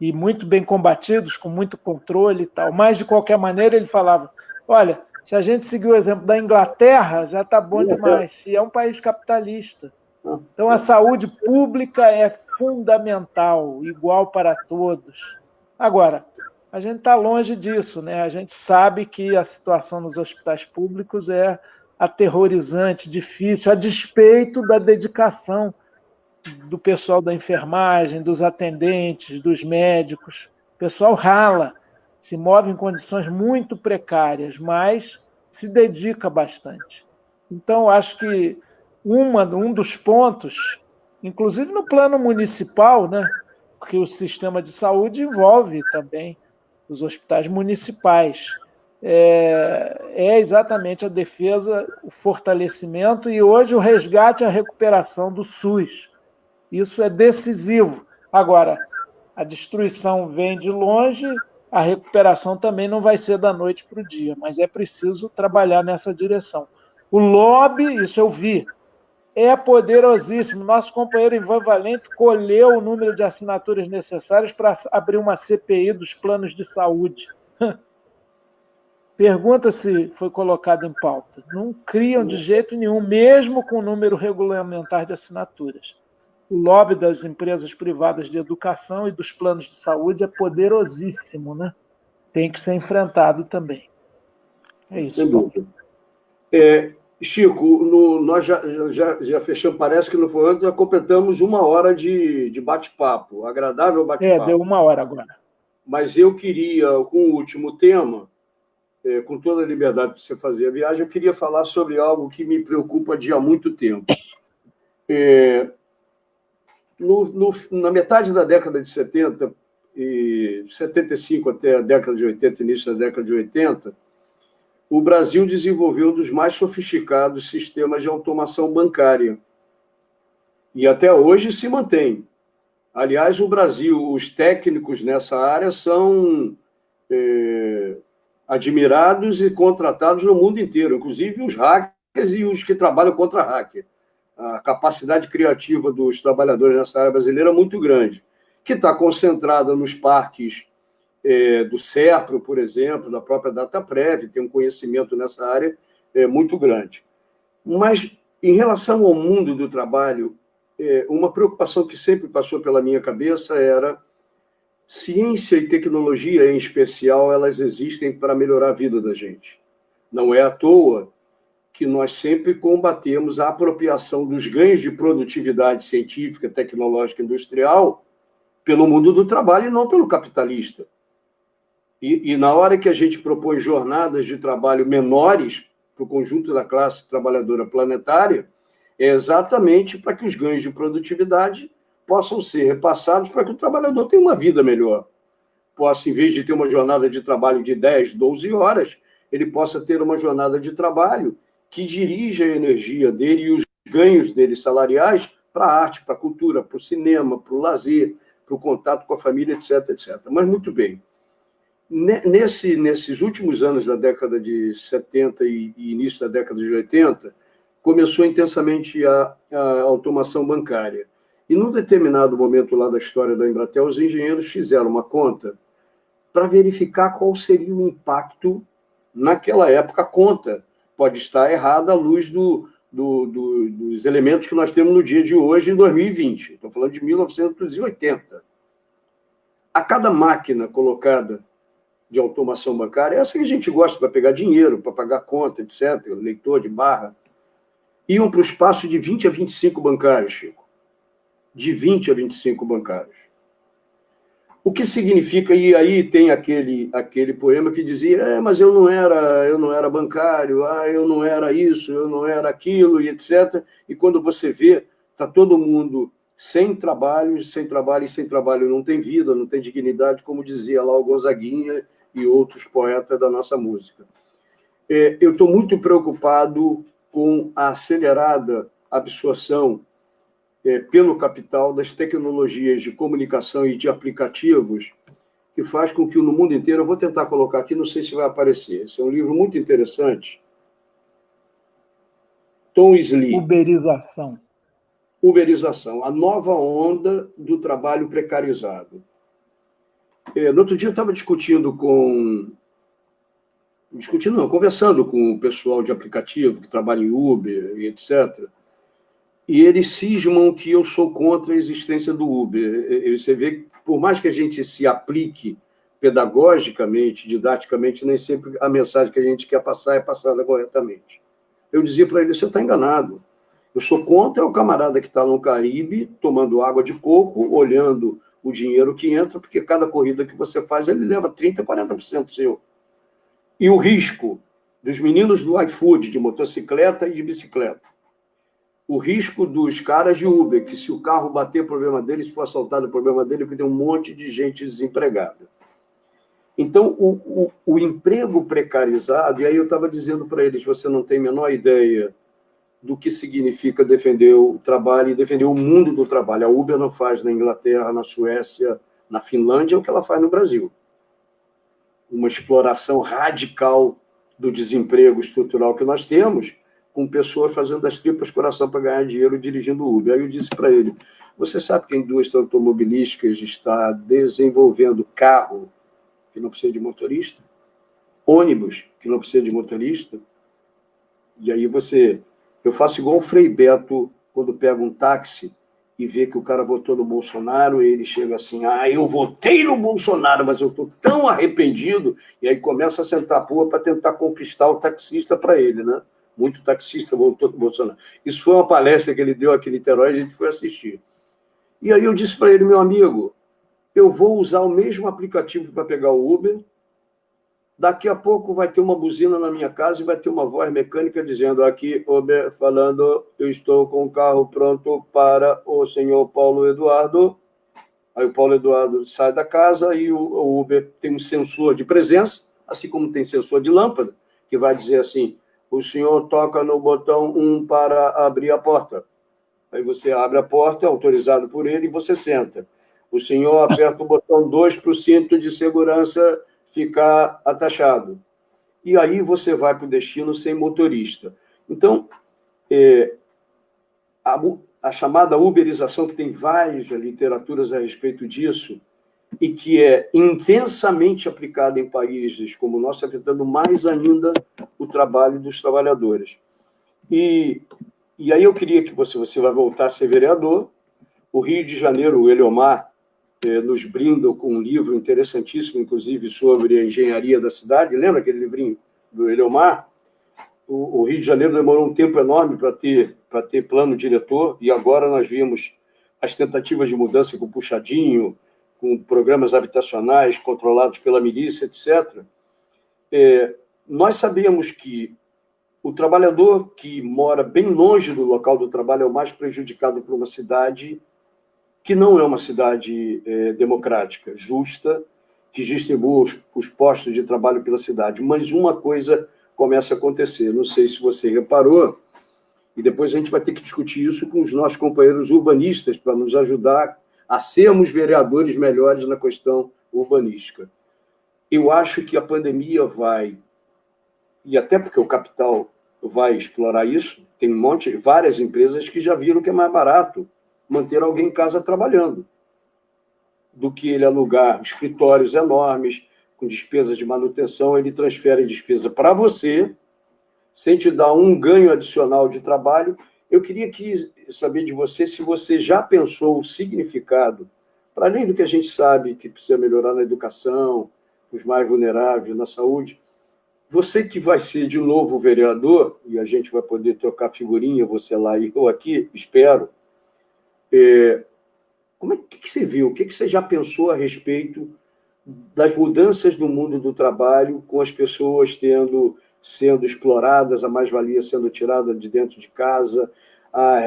e muito bem combatidos, com muito controle e tal. Mas, de qualquer maneira, ele falava, olha, se a gente seguir o exemplo da Inglaterra, já está bom demais. E é um país capitalista. Então, a saúde pública é fundamental, igual para todos. Agora, a gente está longe disso, né? A gente sabe que a situação nos hospitais públicos é aterrorizante, difícil, a despeito da dedicação do pessoal da enfermagem, dos atendentes, dos médicos. O pessoal rala, se move em condições muito precárias, mas se dedica bastante. Então, acho que um dos pontos, inclusive no plano municipal, né, porque o sistema de saúde envolve também os hospitais municipais, é exatamente a defesa, o fortalecimento e hoje o resgate e a recuperação do SUS. Isso é decisivo. Agora, a destruição vem de longe, a recuperação também não vai ser da noite para o dia, mas é preciso trabalhar nessa direção. O lobby, isso eu vi, é poderosíssimo. Nosso companheiro Ivan Valente colheu o número de assinaturas necessárias para abrir uma CPI dos planos de saúde. Pergunta se foi colocado em pauta. Não criam de jeito nenhum, mesmo com o número regulamentar de assinaturas. O lobby das empresas privadas de educação e dos planos de saúde é poderosíssimo, né? Tem que ser enfrentado também. É isso. Sem dúvida. Chico, nós já fechamos, parece que não foi antes, já completamos 1 hora de bate-papo, agradável bate-papo. Deu 1 hora agora. Mas eu queria, com o último tema, com toda a liberdade para você fazer a viagem, eu queria falar sobre algo que me preocupa há muito tempo. Na metade da década de 70, e 75 até a década de 80, início da década de 80, o Brasil desenvolveu um dos mais sofisticados sistemas de automação bancária. E até hoje se mantém. Aliás, o Brasil, os técnicos nessa área são admirados e contratados no mundo inteiro, inclusive os hackers e os que trabalham contra hacker. A capacidade criativa dos trabalhadores nessa área brasileira é muito grande, que está concentrada nos parques do CEPRO, por exemplo, da própria Dataprev, tem um conhecimento nessa área muito grande. Mas, em relação ao mundo do trabalho, uma preocupação que sempre passou pela minha cabeça era ciência e tecnologia, em especial, elas existem para melhorar a vida da gente. Não é à toa que nós sempre combatemos a apropriação dos ganhos de produtividade científica, tecnológica e industrial pelo mundo do trabalho e não pelo capitalista. E na hora que a gente propõe jornadas de trabalho menores para o conjunto da classe trabalhadora planetária, é exatamente para que os ganhos de produtividade possam ser repassados para que o trabalhador tenha uma vida melhor. Possa, em vez de ter uma jornada de trabalho de 10, 12 horas, ele possa ter uma jornada de trabalho que dirija a energia dele e os ganhos dele salariais para a arte, para a cultura, para o cinema, para o lazer, para o contato com a família, etc, etc. Mas, muito bem. Nesses últimos anos da década de 70 e início da década de 80, começou intensamente a automação bancária. E, num determinado momento lá da história da Embratel, os engenheiros fizeram uma conta para verificar qual seria o impacto naquela época. A conta pode estar errada à luz dos elementos que nós temos no dia de hoje, em 2020. Estou falando de 1980. A cada máquina colocada de automação bancária, essa que a gente gosta para pegar dinheiro, para pagar conta, etc., leitor de barra, iam para o espaço de 20 a 25 bancários, Chico. De 20 a 25 bancários. O que significa, e aí tem aquele poema que dizia, mas eu não era bancário, eu não era isso, eu não era aquilo, e etc. E quando você vê, está todo mundo sem trabalho não tem vida, não tem dignidade, como dizia lá o Gonzaguinha e outros poetas da nossa música. Eu estou muito preocupado com a acelerada absorção pelo capital das tecnologias de comunicação e de aplicativos, que faz com que no mundo inteiro, eu vou tentar colocar aqui, não sei se vai aparecer, esse é um livro muito interessante, Tom Slee. Uberização, a nova onda do trabalho precarizado. No outro dia eu estava conversando com o pessoal de aplicativo que trabalha em Uber e etc., e eles cismam que eu sou contra a existência do Uber. Você vê que, por mais que a gente se aplique pedagogicamente, didaticamente, nem sempre a mensagem que a gente quer passar é passada corretamente. Eu dizia para ele, você está enganado. Eu sou contra o camarada que está no Caribe, tomando água de coco, olhando o dinheiro que entra, porque cada corrida que você faz, ele leva 30%, 40% seu. E o risco dos meninos do iFood, de motocicleta e de bicicleta. O risco dos caras de Uber, que se o carro bater, problema dele, se for assaltado, problema dele, porque tem um monte de gente desempregada. Então, o emprego precarizado, e aí eu estava dizendo para eles, você não tem a menor ideia do que significa defender o trabalho e defender o mundo do trabalho. A Uber não faz na Inglaterra, na Suécia, na Finlândia, o que ela faz no Brasil. Uma exploração radical do desemprego estrutural que nós temos, com pessoas fazendo as tripas coração para ganhar dinheiro dirigindo Uber. Aí eu disse para ele, você sabe que a indústria automobilística está desenvolvendo carro que não precisa de motorista? Ônibus que não precisa de motorista? E aí eu faço igual o Frei Beto, quando pega um táxi e vê que o cara votou no Bolsonaro, e ele chega assim, eu votei no Bolsonaro, mas eu estou tão arrependido, e aí começa a sentar a pua para tentar conquistar o taxista para ele, né? Muito taxista voltou do Bolsonaro. Isso foi uma palestra que ele deu aqui em Niterói, a gente foi assistir. E aí eu disse para ele, meu amigo, eu vou usar o mesmo aplicativo para pegar o Uber, daqui a pouco vai ter uma buzina na minha casa e vai ter uma voz mecânica dizendo, aqui, Uber, falando, eu estou com o carro pronto para o senhor Paulo Eduardo. Aí o Paulo Eduardo sai da casa e o Uber tem um sensor de presença, assim como tem sensor de lâmpada, que vai dizer assim, o senhor toca no botão 1 para abrir a porta. Aí você abre a porta, é autorizado por ele, e você senta. O senhor aperta o botão 2 para o cinto de segurança ficar atachado. E aí você vai para o destino sem motorista. Então, a chamada uberização, que tem várias literaturas a respeito disso, e que é intensamente aplicada em países como o nosso, afetando mais ainda o trabalho dos trabalhadores. E aí eu queria que você vai voltar a ser vereador. O Rio de Janeiro, o Eliomar, nos brinda com um livro interessantíssimo, inclusive, sobre a engenharia da cidade. Lembra aquele livrinho do Eliomar? O Rio de Janeiro demorou um tempo enorme para ter plano diretor, e agora nós vimos as tentativas de mudança com puxadinho, com programas habitacionais controlados pela milícia, etc. Nós sabemos que o trabalhador que mora bem longe do local do trabalho é o mais prejudicado por uma cidade que não é uma cidade democrática, justa, que distribua os postos de trabalho pela cidade. Mas uma coisa começa a acontecer, não sei se você reparou, e depois a gente vai ter que discutir isso com os nossos companheiros urbanistas para nos ajudar a sermos vereadores melhores na questão urbanística. Eu acho que a pandemia vai, e até porque o capital vai explorar isso, tem várias empresas que já viram que é mais barato manter alguém em casa trabalhando, do que ele alugar escritórios enormes, com despesas de manutenção, ele transfere despesa para você, sem te dar um ganho adicional de trabalho. Eu queria saber de você se você já pensou o significado, para além do que a gente sabe que precisa melhorar na educação, os mais vulneráveis, na saúde. Você que vai ser de novo vereador, e a gente vai poder trocar figurinha, você lá e eu aqui, espero, como é que você viu? O que você já pensou a respeito das mudanças do mundo do trabalho, com as pessoas sendo exploradas, a mais-valia sendo tirada de dentro de casa, a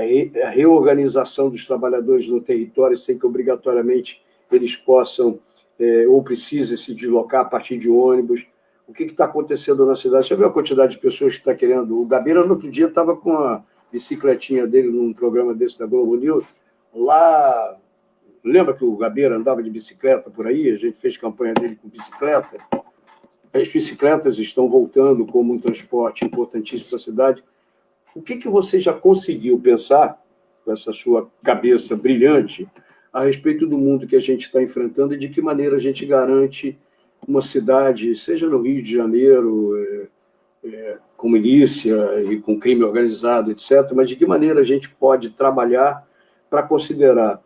reorganização dos trabalhadores no território, sem que obrigatoriamente eles possam ou precisem se deslocar a partir de ônibus? O que está acontecendo na cidade? Você viu a quantidade de pessoas que está querendo? O Gabeira, no outro dia, estava com a bicicletinha dele num programa desse da Globo News, lá. Lembra que o Gabeira andava de bicicleta por aí? A gente fez campanha dele com bicicleta. As bicicletas estão voltando como um transporte importantíssimo para a cidade. O que você já conseguiu pensar, com essa sua cabeça brilhante, a respeito do mundo que a gente está enfrentando e de que maneira a gente garante uma cidade, seja no Rio de Janeiro, com milícia e com crime organizado, etc., mas de que maneira a gente pode trabalhar para considerar,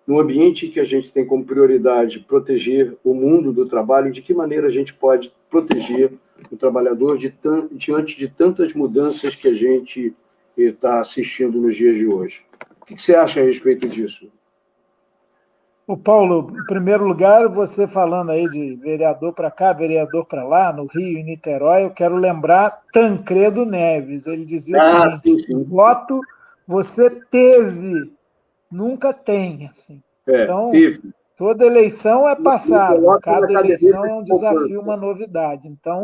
no ambiente que a gente tem como prioridade proteger o mundo do trabalho, de que maneira a gente pode proteger o trabalhador diante de tantas mudanças que a gente está assistindo nos dias de hoje? O que você acha a respeito disso? O Paulo, em primeiro lugar, você falando aí de vereador para cá, vereador para lá, no Rio e Niterói, eu quero lembrar Tancredo Neves. Ele dizia o seguinte: sim, sim. voto você teve, nunca tem. Assim. Então, teve. toda eleição é passado, cada eleição é um desafio, uma poupança. novidade. Então,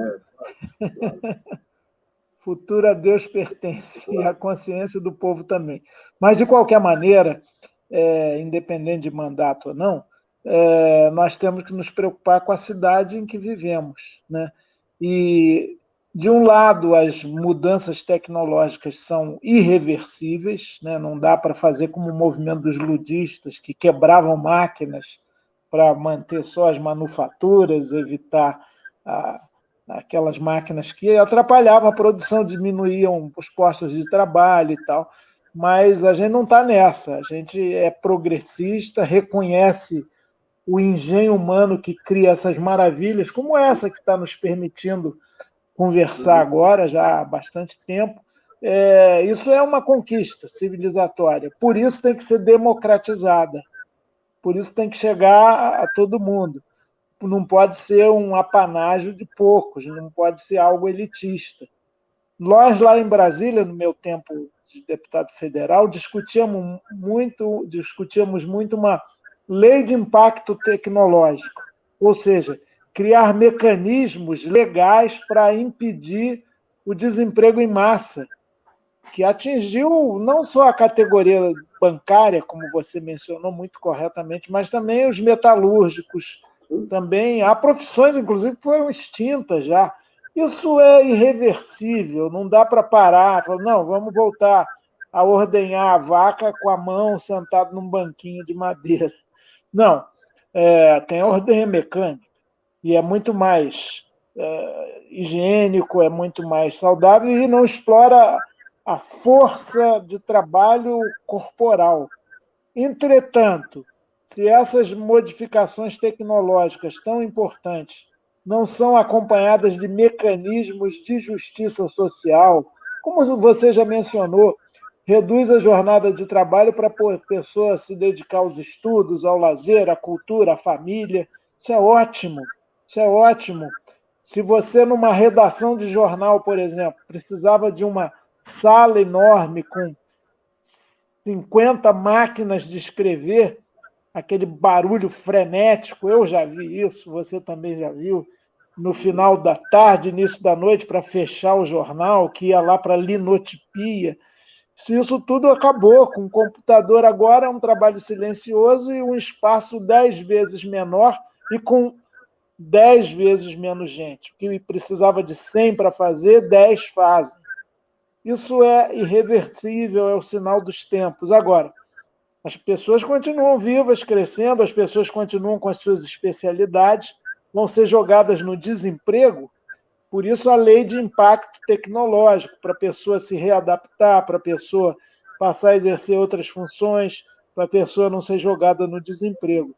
futuro a Deus pertence e a consciência do povo também. Mas, de qualquer maneira, independente de mandato ou não, nós temos que nos preocupar com a cidade em que vivemos. Né? E, de um lado, as mudanças tecnológicas são irreversíveis, né? Não dá para fazer como o movimento dos ludistas, que quebravam máquinas para manter só as manufaturas, evitar aquelas máquinas que atrapalhavam a produção, diminuíam os postos de trabalho e tal. Mas a gente não está nessa, a gente é progressista, reconhece o engenho humano que cria essas maravilhas, como essa que está nos permitindo conversar agora, já há bastante tempo. Isso é uma conquista civilizatória, por isso tem que ser democratizada, por isso tem que chegar a todo mundo. Não pode ser um apanágio de poucos, não pode ser algo elitista. Nós, lá em Brasília, no meu tempo de deputado federal, discutíamos muito uma lei de impacto tecnológico, ou seja, criar mecanismos legais para impedir o desemprego em massa, que atingiu não só a categoria bancária, como você mencionou muito corretamente, mas também os metalúrgicos, também há profissões, inclusive, que foram extintas já. Isso é irreversível, não dá para parar, não, vamos voltar a ordenhar a vaca com a mão sentado num banquinho de madeira. Não, tem a ordenha mecânica, e é muito mais higiênico, é muito mais saudável e não explora a força de trabalho corporal. Entretanto, se essas modificações tecnológicas tão importantes não são acompanhadas de mecanismos de justiça social, como você já mencionou, reduz a jornada de trabalho para a pessoa se dedicar aos estudos, ao lazer, à cultura, à família. Isso é ótimo, isso é ótimo. Se você, numa redação de jornal, por exemplo, precisava de uma sala enorme com 50 máquinas de escrever, aquele barulho frenético, eu já vi isso, você também já viu, no final da tarde, início da noite, para fechar o jornal, que ia lá para a linotipia. Se isso tudo acabou, com o computador agora é um trabalho silencioso e um espaço 10 vezes menor e com 10 vezes menos gente. O que precisava de 100 para fazer, 10 fazem. Isso é irreversível, é o sinal dos tempos. Agora, As pessoas continuam vivas, crescendo, as pessoas continuam com as suas especialidades, vão ser jogadas no desemprego. Por isso, a lei de impacto tecnológico, para a pessoa se readaptar, para a pessoa passar a exercer outras funções, para a pessoa não ser jogada no desemprego.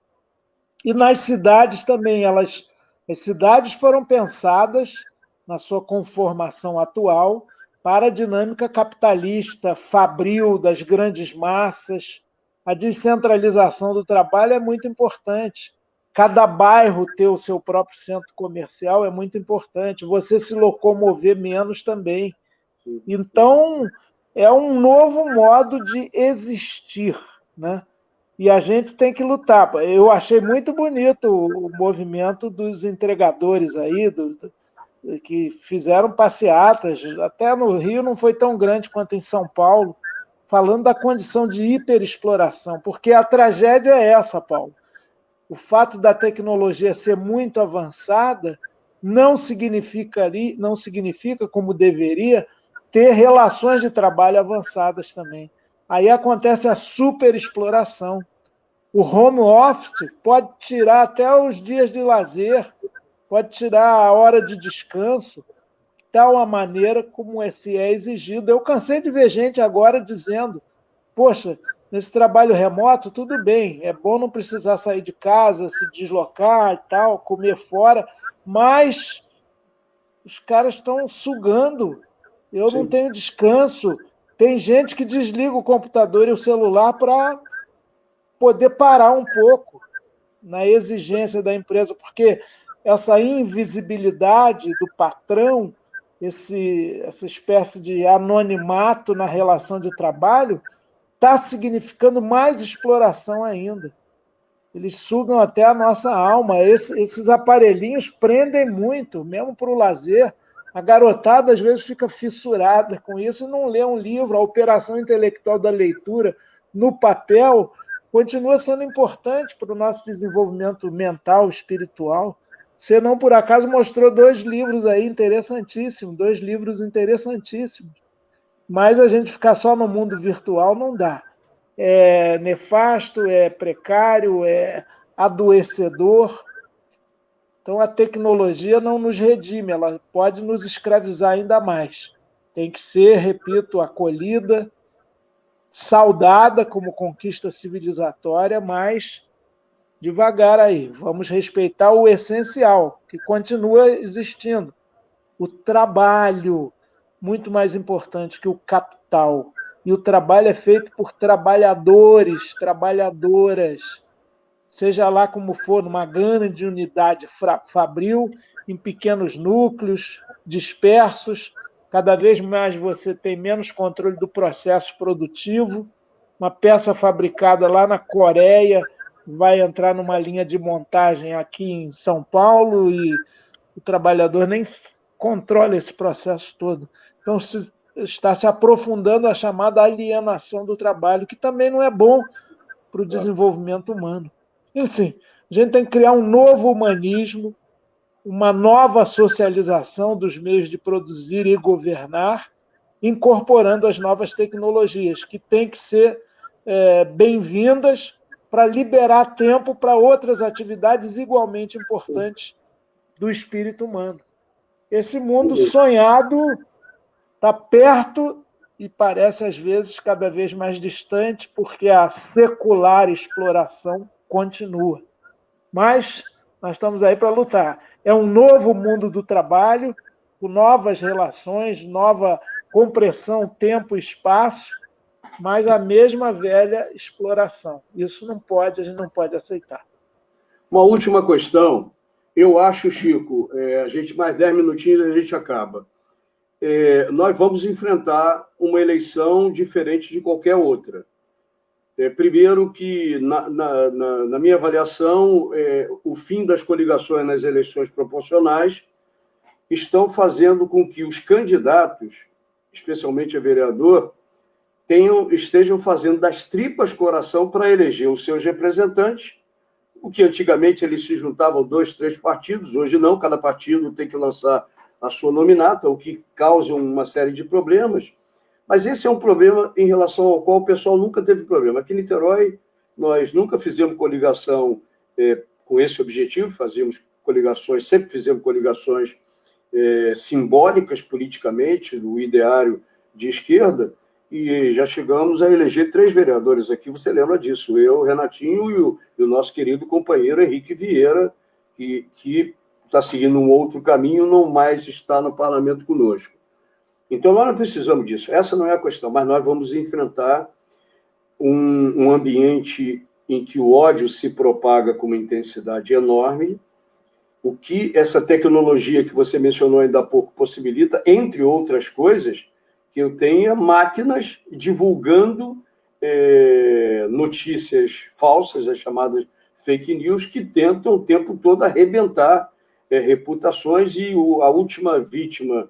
E nas cidades também, as cidades foram pensadas, na sua conformação atual, para a dinâmica capitalista, fabril, das grandes massas. A descentralização do trabalho é muito importante. Cada bairro ter o seu próprio centro comercial é muito importante. Você se locomover menos também. Então, é um novo modo de existir, né? E a gente tem que lutar. Eu achei muito bonito o movimento dos entregadores aí, que fizeram passeatas. Até no Rio não foi tão grande quanto em São Paulo, falando da condição de hiperexploração. Porque a tragédia é essa, Paulo. O fato da tecnologia ser muito avançada não significa, como deveria, ter relações de trabalho avançadas também. Aí acontece a superexploração. O home office pode tirar até os dias de lazer, pode tirar a hora de descanso, de tal a maneira como esse é exigido. Eu cansei de ver gente agora dizendo, poxa, nesse trabalho remoto, tudo bem, é bom não precisar sair de casa, se deslocar e tal, comer fora, mas os caras estão sugando. Eu não tenho descanso. Tem gente que desliga o computador e o celular para poder parar um pouco na exigência da empresa, porque essa invisibilidade do patrão, essa espécie de anonimato na relação de trabalho, está significando mais exploração ainda. Eles sugam até a nossa alma. Esses aparelhinhos prendem muito, mesmo para o lazer. A garotada, às vezes, fica fissurada com isso e não lê um livro. A operação intelectual da leitura no papel continua sendo importante para o nosso desenvolvimento mental, espiritual. Você não, por acaso, mostrou 2 livros aí interessantíssimos, 2 livros interessantíssimos. Mas a gente ficar só no mundo virtual não dá. É nefasto, é precário, é adoecedor. Então, a tecnologia não nos redime, ela pode nos escravizar ainda mais. Tem que ser, repito, acolhida, saudada como conquista civilizatória, mas devagar aí. Vamos respeitar o essencial, que continua existindo. O trabalho, muito mais importante que o capital. E o trabalho é feito por trabalhadores, trabalhadoras, seja lá como for, numa grande unidade fabril, em pequenos núcleos, dispersos. Cada vez mais você tem menos controle do processo produtivo. Uma peça fabricada lá na Coreia vai entrar numa linha de montagem aqui em São Paulo e o trabalhador nem controla esse processo todo. Então, está se aprofundando a chamada alienação do trabalho, que também não é bom para o desenvolvimento humano. Enfim, a gente tem que criar um novo humanismo, uma nova socialização dos meios de produzir e governar, incorporando as novas tecnologias, que têm que ser bem-vindas para liberar tempo para outras atividades igualmente importantes do espírito humano. Esse mundo sonhado está perto e parece, às vezes, cada vez mais distante, porque a secular exploração continua. Mas nós estamos aí para lutar. É um novo mundo do trabalho, com novas relações, nova compressão, tempo e espaço, mas a mesma velha exploração. Isso não pode, a gente não pode aceitar. Uma última questão. Eu acho, Chico, a gente mais 10 minutinhos e a gente acaba. Nós vamos enfrentar uma eleição diferente de qualquer outra. Primeiro que, na minha avaliação, o fim das coligações nas eleições proporcionais estão fazendo com que os candidatos, especialmente a vereador, estejam fazendo das tripas coração para eleger os seus representantes, o que antigamente eles se juntavam 2, 3 partidos, hoje não, cada partido tem que lançar a sua nominata, o que causa uma série de problemas, Mas esse é um problema em relação ao qual o pessoal nunca teve problema. Aqui em Niterói, nós nunca fizemos coligação com esse objetivo, sempre fizemos coligações simbólicas politicamente, do ideário de esquerda, e já chegamos a eleger 3 vereadores aqui, você lembra disso, eu, Renatinho e o nosso querido companheiro Henrique Vieira, que está seguindo um outro caminho, não mais está no parlamento conosco. Então, nós não precisamos disso, essa não é a questão, mas nós vamos enfrentar um ambiente em que o ódio se propaga com uma intensidade enorme, o que essa tecnologia que você mencionou ainda há pouco possibilita, entre outras coisas, que eu tenha máquinas divulgando notícias falsas, as chamadas fake news, que tentam o tempo todo arrebentar reputações, e a última vítima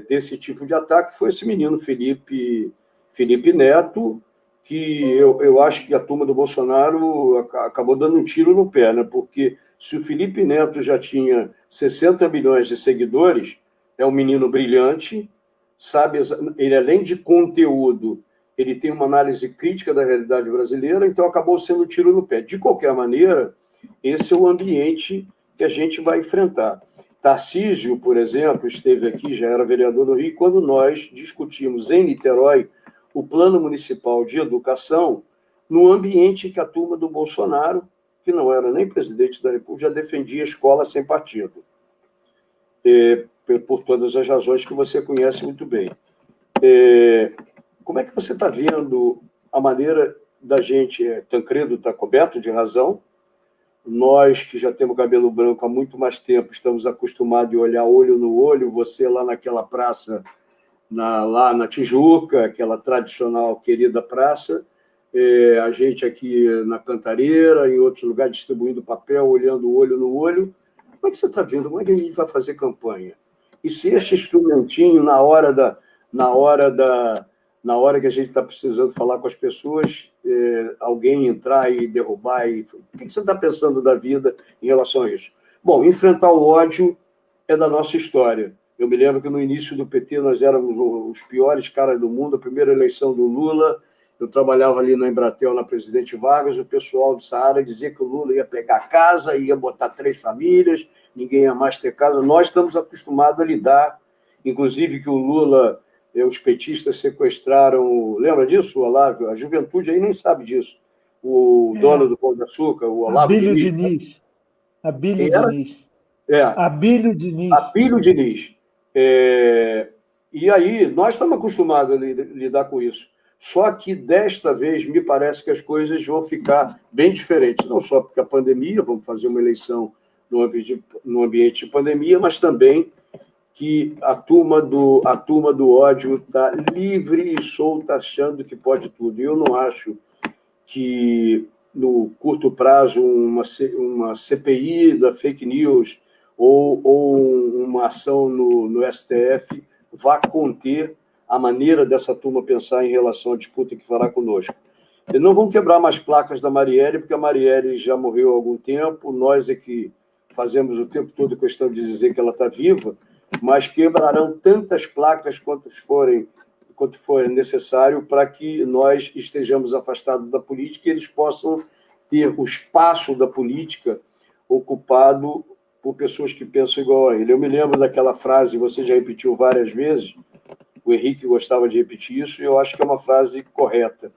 desse tipo de ataque foi esse menino Felipe Neto, que eu acho que a turma do Bolsonaro acabou dando um tiro no pé, né? Porque se o Felipe Neto já tinha 60 milhões de seguidores, é um menino brilhante, sabe, ele, além de conteúdo, ele tem uma análise crítica da realidade brasileira, então acabou sendo um tiro no pé. De qualquer maneira, esse é o ambiente que a gente vai enfrentar. Tarcísio, por exemplo, esteve aqui, já era vereador do Rio, quando nós discutimos em Niterói o Plano Municipal de Educação, no ambiente que a turma do Bolsonaro, que não era nem presidente da República, já defendia a escola sem partido, por todas as razões que você conhece muito bem. Como é que você está vendo a maneira da gente... Tancredo está coberto de razão. Nós, que já temos cabelo branco há muito mais tempo, estamos acostumados a olhar olho no olho, você lá naquela praça, lá na Tijuca, aquela tradicional querida praça, a gente aqui na Cantareira, em outros lugares, distribuindo papel, olhando olho no olho. Como é que você está vendo? Como é que a gente vai fazer campanha? E se esse instrumentinho, na hora que a gente está precisando falar com as pessoas, alguém entrar e derrubar? O que você está pensando da vida em relação a isso? Bom, enfrentar o ódio é da nossa história. Eu me lembro que no início do PT nós éramos os piores caras do mundo. A primeira eleição do Lula, eu trabalhava ali na Embratel, na Presidente Vargas, o pessoal do Saara dizia que o Lula ia pegar casa, ia botar 3 famílias, ninguém ia mais ter casa. Nós estamos acostumados a lidar, inclusive que o Lula, os petistas sequestraram, lembra disso, o Olavo? A juventude aí nem sabe disso. O dono do Pão de Açúcar, o Olavo Abílio Diniz. Diniz. Abílio Diniz. Abílio Diniz. E aí, nós estamos acostumados a lidar com isso. Só que, desta vez, me parece que as coisas vão ficar bem diferentes. Não só porque a pandemia, vamos fazer uma eleição no ambiente de pandemia, mas também que a turma do ódio está livre e solta, achando que pode tudo. E eu não acho que, no curto prazo, uma CPI da fake news ou uma ação no STF vá conter a maneira dessa turma pensar em relação à disputa que fará conosco. Eles não vão quebrar mais placas da Marielle, porque a Marielle já morreu há algum tempo, nós é que fazemos o tempo todo questão de dizer que ela está viva, mas quebrarão tantas placas quanto for necessário para que nós estejamos afastados da política e eles possam ter o espaço da política ocupado por pessoas que pensam igual a ele. Eu me lembro daquela frase, você já repetiu várias vezes, o Henrique gostava de repetir isso, e eu acho que é uma frase correta.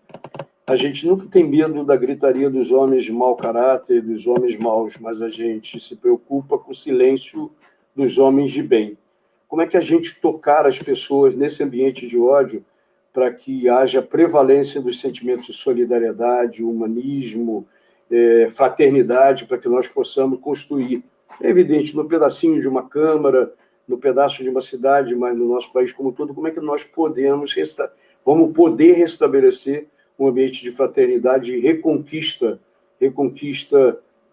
A gente nunca tem medo da gritaria dos homens de mau caráter, dos homens maus, mas a gente se preocupa com o silêncio dos homens de bem. Como é que a gente tocar as pessoas nesse ambiente de ódio para que haja prevalência dos sentimentos de solidariedade, humanismo, fraternidade, para que nós possamos construir, é evidente, no pedacinho de uma Câmara, no pedaço de uma cidade, mas no nosso país como um todo, como é que nós vamos poder restabelecer um ambiente de fraternidade e reconquista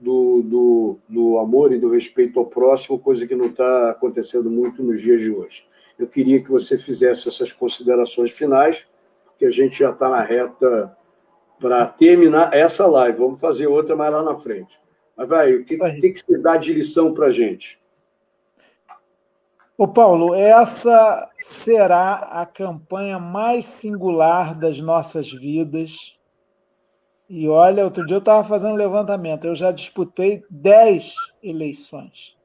do amor e do respeito ao próximo, coisa que não está acontecendo muito nos dias de hoje. Eu queria que você fizesse essas considerações finais, porque a gente já está na reta para terminar essa live. Vamos fazer outra mais lá na frente. Mas vai, o que você dá de lição para a gente? Ô Paulo, essa será a campanha mais singular das nossas vidas. E olha, outro dia eu estava fazendo um levantamento, eu já disputei 10 eleições.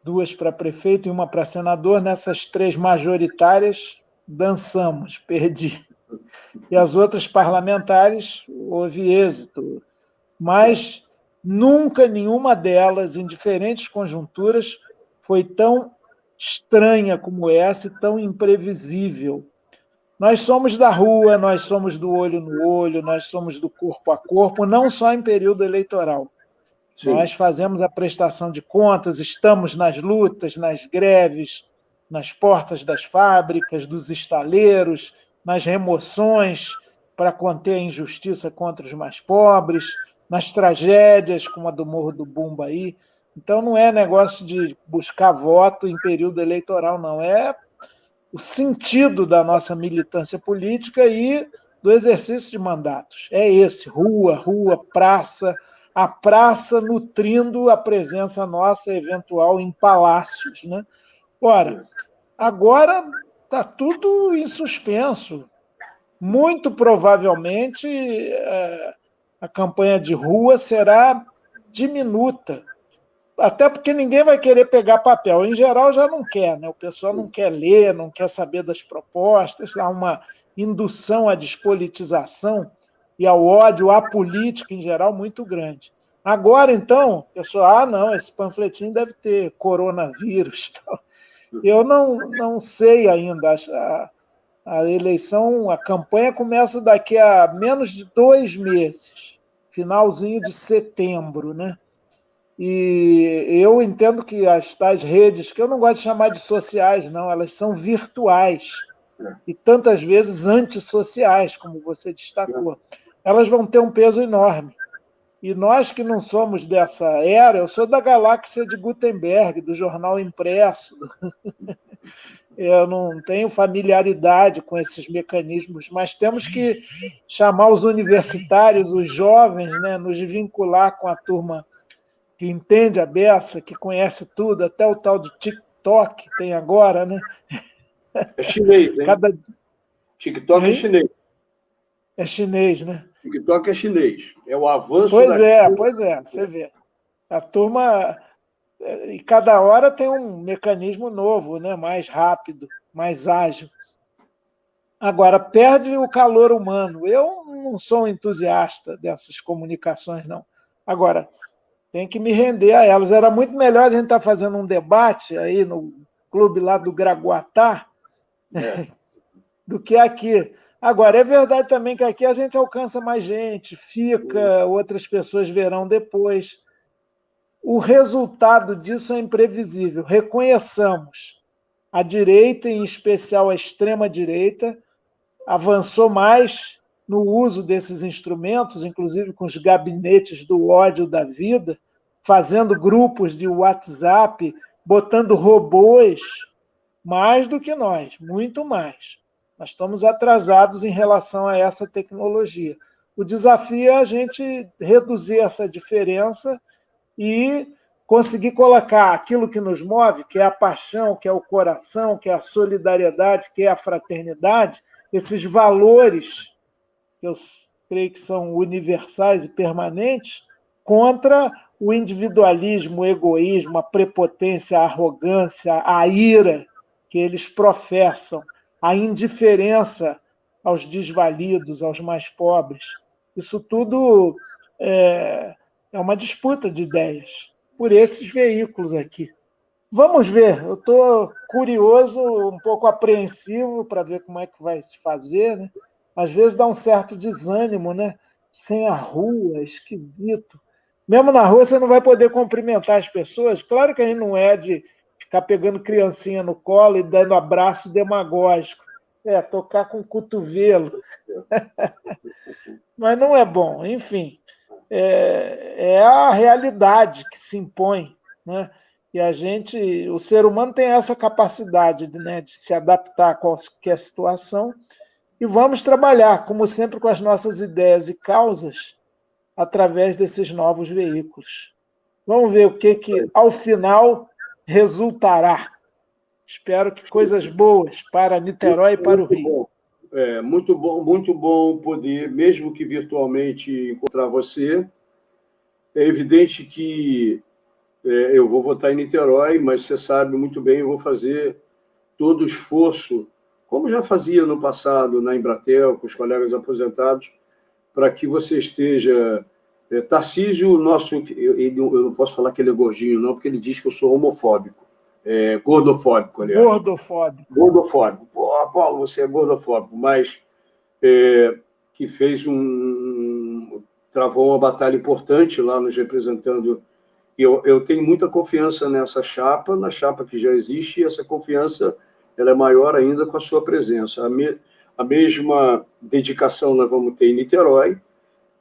2 para prefeito e uma para senador. Nessas 3 majoritárias, dançamos, perdi. E as outras parlamentares, houve êxito. Mas nunca nenhuma delas, em diferentes conjunturas, foi tão estranha como essa e tão imprevisível. Nós somos da rua, nós somos do olho no olho, nós somos do corpo a corpo, não só em período eleitoral. Sim. Nós fazemos a prestação de contas, estamos nas lutas, nas greves, nas portas das fábricas, dos estaleiros, nas remoções para conter a injustiça contra os mais pobres, nas tragédias como a do Morro do Bumba aí. Então não é negócio de buscar voto em período eleitoral, não. É o sentido da nossa militância política e do exercício de mandatos. É esse: rua, rua, praça, a praça nutrindo a presença nossa eventual em palácios, né? Ora, agora está tudo em suspenso. Muito provavelmente a campanha de rua será diminuta, até porque ninguém vai querer pegar papel. Em geral, já não quer, né? O pessoal não quer ler, não quer saber das propostas, há uma indução à despolitização e ao ódio à política em geral muito grande. Agora, então, o pessoal, não, esse panfletinho deve ter coronavírus. Eu não sei ainda. A eleição, a campanha começa daqui a menos de 2 meses, finalzinho de setembro, né? E eu entendo que as tais redes, que eu não gosto de chamar de sociais, não, elas são virtuais e tantas vezes antissociais, como você destacou. Elas vão ter um peso enorme. E nós que não somos dessa era, eu sou da galáxia de Gutenberg, do jornal impresso. Eu não tenho familiaridade com esses mecanismos, mas temos que chamar os universitários, os jovens, né, nos vincular com a turma que entende a beça, que conhece tudo, até o tal de TikTok tem agora, né? É chinês, hein? Cada... TikTok é Hein? chinês. É chinês, né? TikTok é chinês. É o avanço da China. Pois é, você vê. A turma, e cada hora tem um mecanismo novo, né? Mais rápido, mais ágil. Agora, perde o calor humano. Eu não sou um entusiasta dessas comunicações, não. Agora, tem que me render a elas. Era muito melhor a gente estar fazendo um debate aí no clube lá do Graguatá do que aqui. Agora, é verdade também que aqui a gente alcança mais gente, fica, outras pessoas verão depois. O resultado disso é imprevisível. Reconheçamos. A direita, em especial a extrema-direita, avançou mais no uso desses instrumentos, inclusive com os gabinetes do ódio da vida, fazendo grupos de WhatsApp, botando robôs, mais do que nós, muito mais. Nós estamos atrasados em relação a essa tecnologia. O desafio é a gente reduzir essa diferença e conseguir colocar aquilo que nos move, que é a paixão, que é o coração, que é a solidariedade, que é a fraternidade, esses valores que eu creio que são universais e permanentes, contra o individualismo, o egoísmo, a prepotência, a arrogância, a ira que eles professam, a indiferença aos desvalidos, aos mais pobres. Isso tudo é uma disputa de ideias por esses veículos aqui. Vamos ver, eu estou curioso, um pouco apreensivo para ver como é que vai se fazer, né? Às vezes dá um certo desânimo, né? Sem a rua, é esquisito. Mesmo na rua você não vai poder cumprimentar as pessoas. Claro que a gente não é de ficar pegando criancinha no colo e dando abraço demagógico. Tocar com o cotovelo. Mas não é bom, enfim. É a realidade que se impõe, né? E o ser humano tem essa capacidade de se adaptar a qualquer situação e vamos trabalhar, como sempre, com as nossas ideias e causas através desses novos veículos. Vamos ver o que ao final resultará. Espero que coisas boas para Niterói e para o Muito Rio. bom. Muito bom poder, mesmo que virtualmente, encontrar você. É evidente que eu vou votar em Niterói, mas você sabe muito bem, eu vou fazer todo o esforço, como já fazia no passado na Embratel, com os colegas aposentados, para que você esteja... Tarcísio, eu não posso falar que ele é gordinho, não, porque ele diz que eu sou homofóbico. Gordofóbico, aliás. Gordofóbico. Gordofóbico. Pô, Paulo, você é gordofóbico, mas que travou uma batalha importante lá nos representando. Eu tenho muita confiança nessa chapa, na chapa que já existe, e essa confiança ela é maior ainda com a sua presença. A mesma dedicação nós vamos ter em Niterói.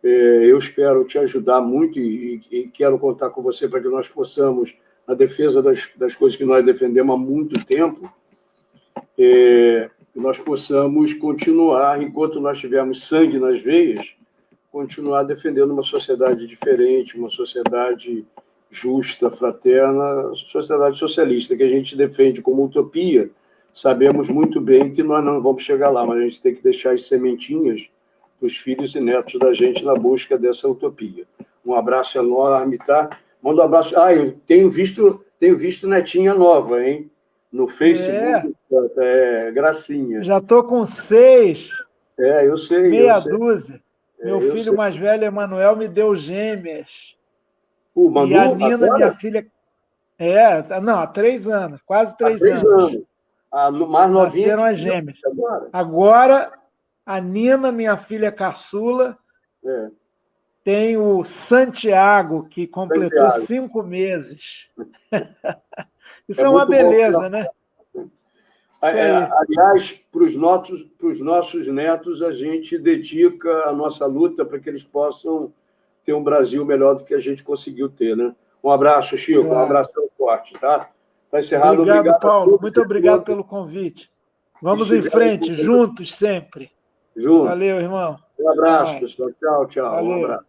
Eu espero te ajudar muito e quero contar com você para que nós possamos, na defesa das coisas que nós defendemos há muito tempo, nós possamos continuar, enquanto nós tivermos sangue nas veias, continuar defendendo uma sociedade diferente, uma sociedade justa, fraterna, sociedade socialista, que a gente defende como utopia. Sabemos muito bem que nós não vamos chegar lá, mas a gente tem que deixar as sementinhas para os filhos e netos da gente na busca dessa utopia. Um abraço enorme, tá? Manda um abraço. Eu tenho visto netinha nova, hein? No Facebook, gracinha. Já estou com 6. Eu sei. Meia dúzia. Meu filho mais velho, Emanuel, me deu gêmeas. Manu, e a Nina, agora? minha filha... há 3 anos, quase 3 anos. Mais novinha. Nasceram as gêmeas. Agora, a Nina, minha filha caçula, tem o Santiago, que completou 5 meses. Isso é uma beleza, bom, né? Aliás, para os nossos netos, a gente dedica a nossa luta para que eles possam ter um Brasil melhor do que a gente conseguiu ter, né? Um abraço, Chico, claro. Um abração forte, tá? Está encerrado. Obrigado, Paulo. Muito obrigado pelo convite. Vamos em frente, juntos sempre. Juntos. Valeu, irmão. Um abraço, pessoal. Tchau, tchau. Valeu. Um abraço.